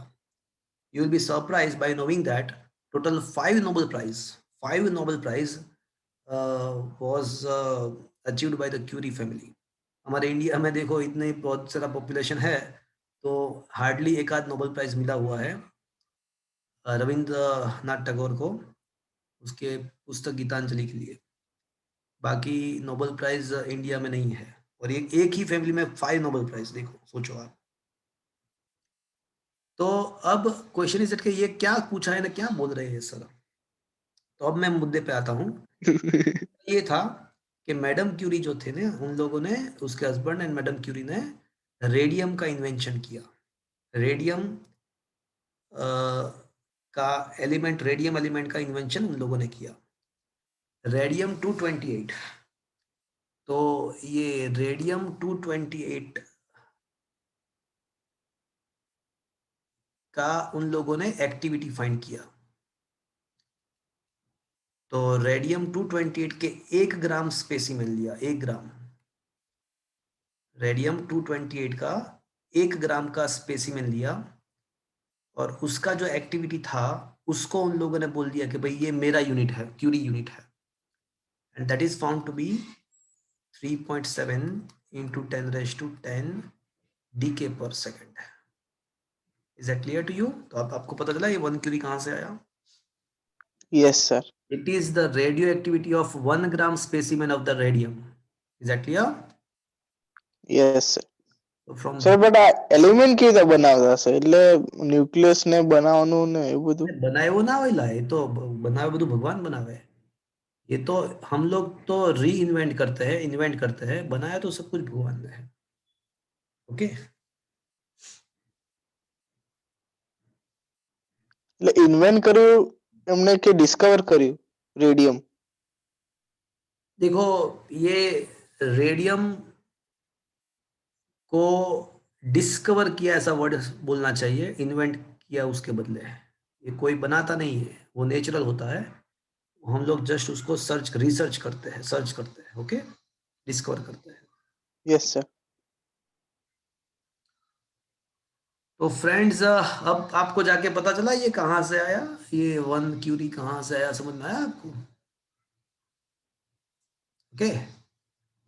You will be surprised by knowing that total 5 Nobel Prize was achieved by the Curie family. हमारे इंडिया में देखो इतने बहुत सारा पॉपुलेशन है तो हार्डली एक आध नोबेल प्राइज मिला हुआ है रविंद्रनाथ टैगोर को उसके पुस्तक गीतांजलि के लिए। बाकी नोबेल प्राइज इंडिया में नहीं है, और एक ही फैमिली में 5 नोबेल प्राइज, देखो सोचो आप। तो अब क्वेश्चन इज कि ये क्या पूछा है ना, क्या बोल रहे हैं सर? तो अब मैं मुद्दे पे आता हूँ। ये था कि मैडम क्यूरी जो थे ना, उन लोगों ने, उसके हस्बैंड एंड मैडम क्यूरी ने रेडियम का इन्वेंशन किया। रेडियम का एलिमेंट, रेडियम एलिमेंट का इन्वेंशन उन लोगों ने किया, रेडियम 228। तो ये रेडियम 228 का उन लोगों ने एक्टिविटी फाइंड किया। तो रेडियम 228 के 1 ग्राम स्पेसिमेन लिया, 1 ग्राम रेडियम 228 का 1 ग्राम का स्पेसिमेन लिया, और उसका जो एक्टिविटी था उसको उन लोगों ने बोल दिया कि भाई ये मेरा यूनिट है, क्यूरी यूनिट है, and that is found to be 3.7 into 10⁻10 decay per second. Is that clear to you? तो अब आपको पता चला ये 1 क्यूरी कहां से आया? Yes, sir. It is the radioactivity of 1 gram specimen of the radium. Is that clear? Yes, sir. From sir but આ એલિમેન્ટ કેવી રીતે બનાવતા હશે એટલે ન્યુક્લિયસ ને બનાવવાનું ને એવું બધું બનાવ્યો ના હોય લા, એ તો બનાવે બધું ભગવાન બનાવે. ये तो हम लोग तो री इन्वेंट करते हैं, इन्वेंट करते हैं, बनाया तो सब कुछ भगवान ने है. ओके. એટલે ઇન્વેન્ટ કર્યું એમને કે ડિસ્કવર કર્યું રેડિયમ देखो ये रेडियम को डिस्कवर किया ऐसा वर्ड बोलना चाहिए, इन्वेंट किया उसके बदले. ये कोई बनाता नहीं है, वो नेचुरल होता है. हम लोग जस्ट उसको रिसर्च करते हैं, सर्च करते हैं. ओके, डिस्कवर करते हैं. યસ સર तो फ्रेंड्स अब आपको जाके पता चला ये कहाँ से आया, ये वन क्यूरी कहाँ से आया, समझ में आया आपको? ओके.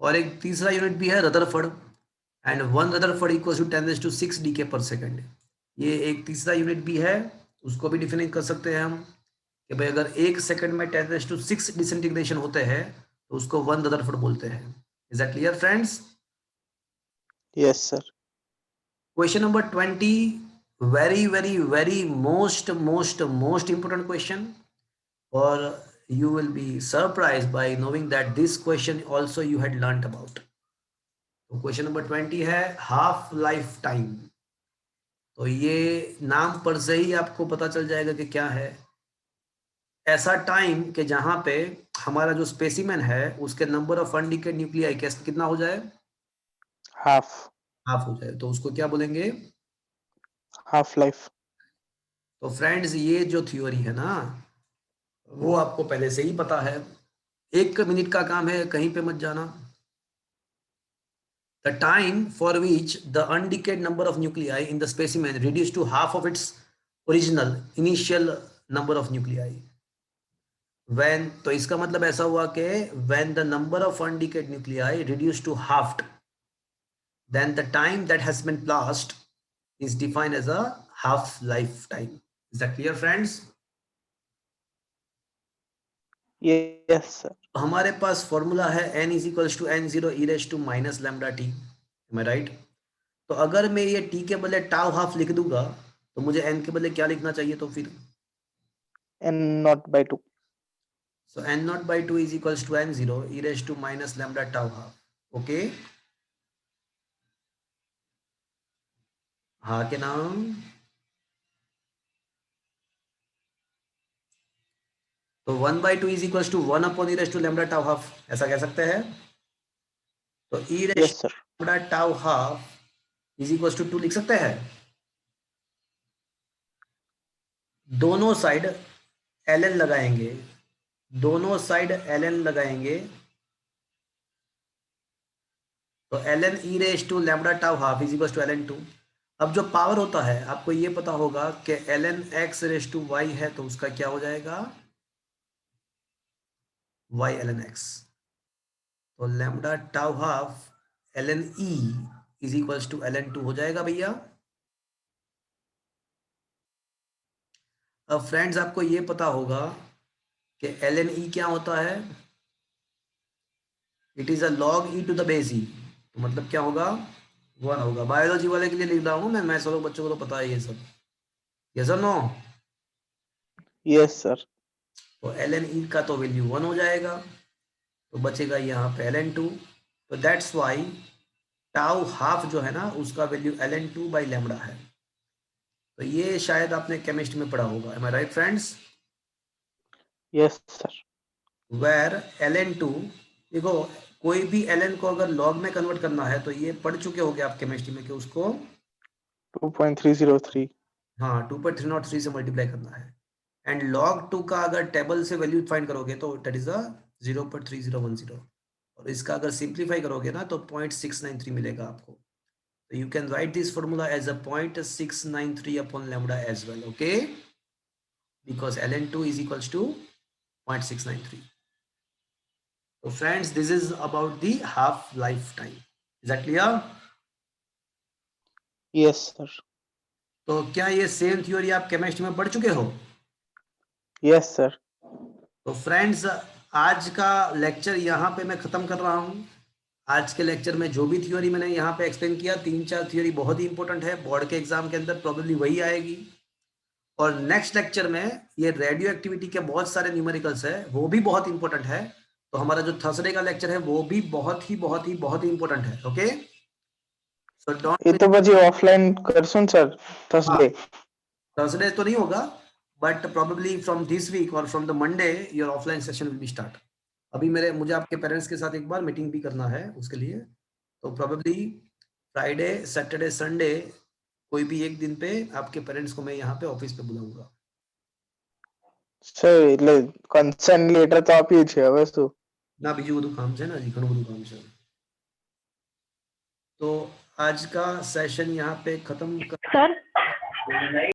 और एक तीसरा यूनिट भी है Rutherford, and 1 Rutherford equals to 10⁶ decay per second. ये एक तीसरा यूनिट भी है, उसको भी डिफाइन कर सकते हैं हम कि भाई अगर 1 सेकंड में 10⁶ डिसइंटीग्रेशन होते हैं तो उसको 1 रदरफोर्ड बोलते हैं. Is that clear friends? Yes sir Question number 20, very most important question, or you will be surprised by knowing that this question also you had learnt about. तो question number 20 है half life time. तो ये नाम पर से ही आपको पता चल जाएगा कि क्या है. ऐसा टाइम कि जहां पे हमारा जो स्पेसिमेन है उसके नंबर ऑफ अनडिकेड न्यूक्लियाई कितना हो जाए, હાફ हाफ हो जाए, तो उसको क्या बोलेंगे? હાફ લાઈફ तो फ्रेंड्स ये जो थ्योरी है ना वो आपको पहले से ही पता है. 1 मिनट का काम है, कहीं पे मत जाना. The time for which the undecayed number of nuclei in the specimen reduced to half of its original initial number of nuclei. When, तो इसका मतलब ऐसा हुआ कि when the number of undecayed nuclei reduced to half, then the time that has been passed is defined as a half lifetime. Is that clear, friends? Yes sir हमारे पास फॉर्मूला है n is equals to n0 e raise to minus lambda t. Am I right? तो अगर मैं ये t के बदले टाउ हाफ लिख दूंगा तो मुझे n के बदले क्या लिखना चाहिए? तो फिर n naught by 2 so n naught by 2 is equals to n0 e raised to minus lambda tau half. Okay, हाँ के नाम. तो 1 by 2 is equals to 1 upon e raised to lambda tau half, ऐसा कह सकते हैं. तो e raised yes sir to lambda tau half is equals to 2 लिख सकते हैं. दोनों साइड ln लगाएंगे, दोनों साइड ln लगाएंगे, तो ln e raise to lambda tau half is equal to ln 2. अब जो पावर होता है आपको ये पता होगा कि ln x raise to y है तो उसका क्या हो जाएगा? y ln x. तो lambda tau half ln e is equal to ln 2 हो जाएगा भैया. अब फ्रेंड्स आपको ये पता होगा कि ln e क्या होता है? It is a log e to the base e. तो मतलब क्या होगा? 1 होगा. बायोलॉजी वाले के लिए लिख रहा हूं मैं, मैथ्स वाले बच्चों को तो पता है ये सब. यस और नो? યસ સર तो ln e का तो वैल्यू 1 हो जाएगा, तो बचेगा यहाँ पे ln 2. तो दैट्स वाई टाउ हाफ जो है ना उसका वैल्यू ln 2 बाई लैम्डा है. तो ये शायद आपने केमिस्ट्री में पढ़ा होगा. Am I right friends? Yes sir where ln 2, देखो कोई भी ln को अगर लॉग में कन्वर्ट करना है तो ये पढ़ चुके होगे आप केमिस्ट्री में कि उसको 2.303 हाँ 2.303 से मल्टीप्लाई करना है. एंड log 2 का अगर टेबल से वैल्यू फाइंड करोगे तो दैट इज 0.3010, और इसका अगर सिंप्लीफाई करोगे ना तो 0.693 मिलेगा आपको. तो you can write this formula as a 0.693 upon lambda as well. Okay, because ln 2 is equals to 0.693. So friends, this is about the half lifetime. Is that clear? Yes sir तो क्या ये सेम थ्योरी आप केमिस्ट्री में पढ़ चुके हो? યસ સર तो फ्रेंड्स आज का लेक्चर यहाँ पे मैं खत्म कर रहा हूँ. आज के लेक्चर में जो भी थ्योरी मैंने यहाँ पे एक्सप्लेन किया, 3-4 थ्योरी बहुत ही इंपॉर्टेंट है, बोर्ड के एग्जाम के अंदर प्रोबेबली वही आएगी। और नेक्स्ट लेक्चर में ये रेडियो एक्टिविटी के बहुत सारे न्यूमेरिकल्स है, वो भी बहुत इंपॉर्टेंट है। तो हमारा जो थर्सडे का लेक्चर है वो भी बहुत ही इंपॉर्टेंट है। ओके, सो ये तो डोंट, પછી ઓફલાइन કરશું સર થર્સડે थर्सडे तो नहीं होगा, but probably from this week और from the Monday your offline session will be start. अभी मुझे आपके पेरेंट्स के साथ एक बार मीटिंग भी करना है उसके लिए, तो प्रोबेबली फ्राइडे सैटरडे संडे कोई भी एक दिन पे आपके पेरेंट्स को मैं यहाँ पे ऑफिस पे बुलाऊंगा। સર એટલે કન્સર્ન લેટર તો આપ્યું છે હવે શું ना बीजू બધું કામ છે ને, હજી ઘણું બધું કામ છે। तो आज का सेशन यहाँ पे खत्म कर सर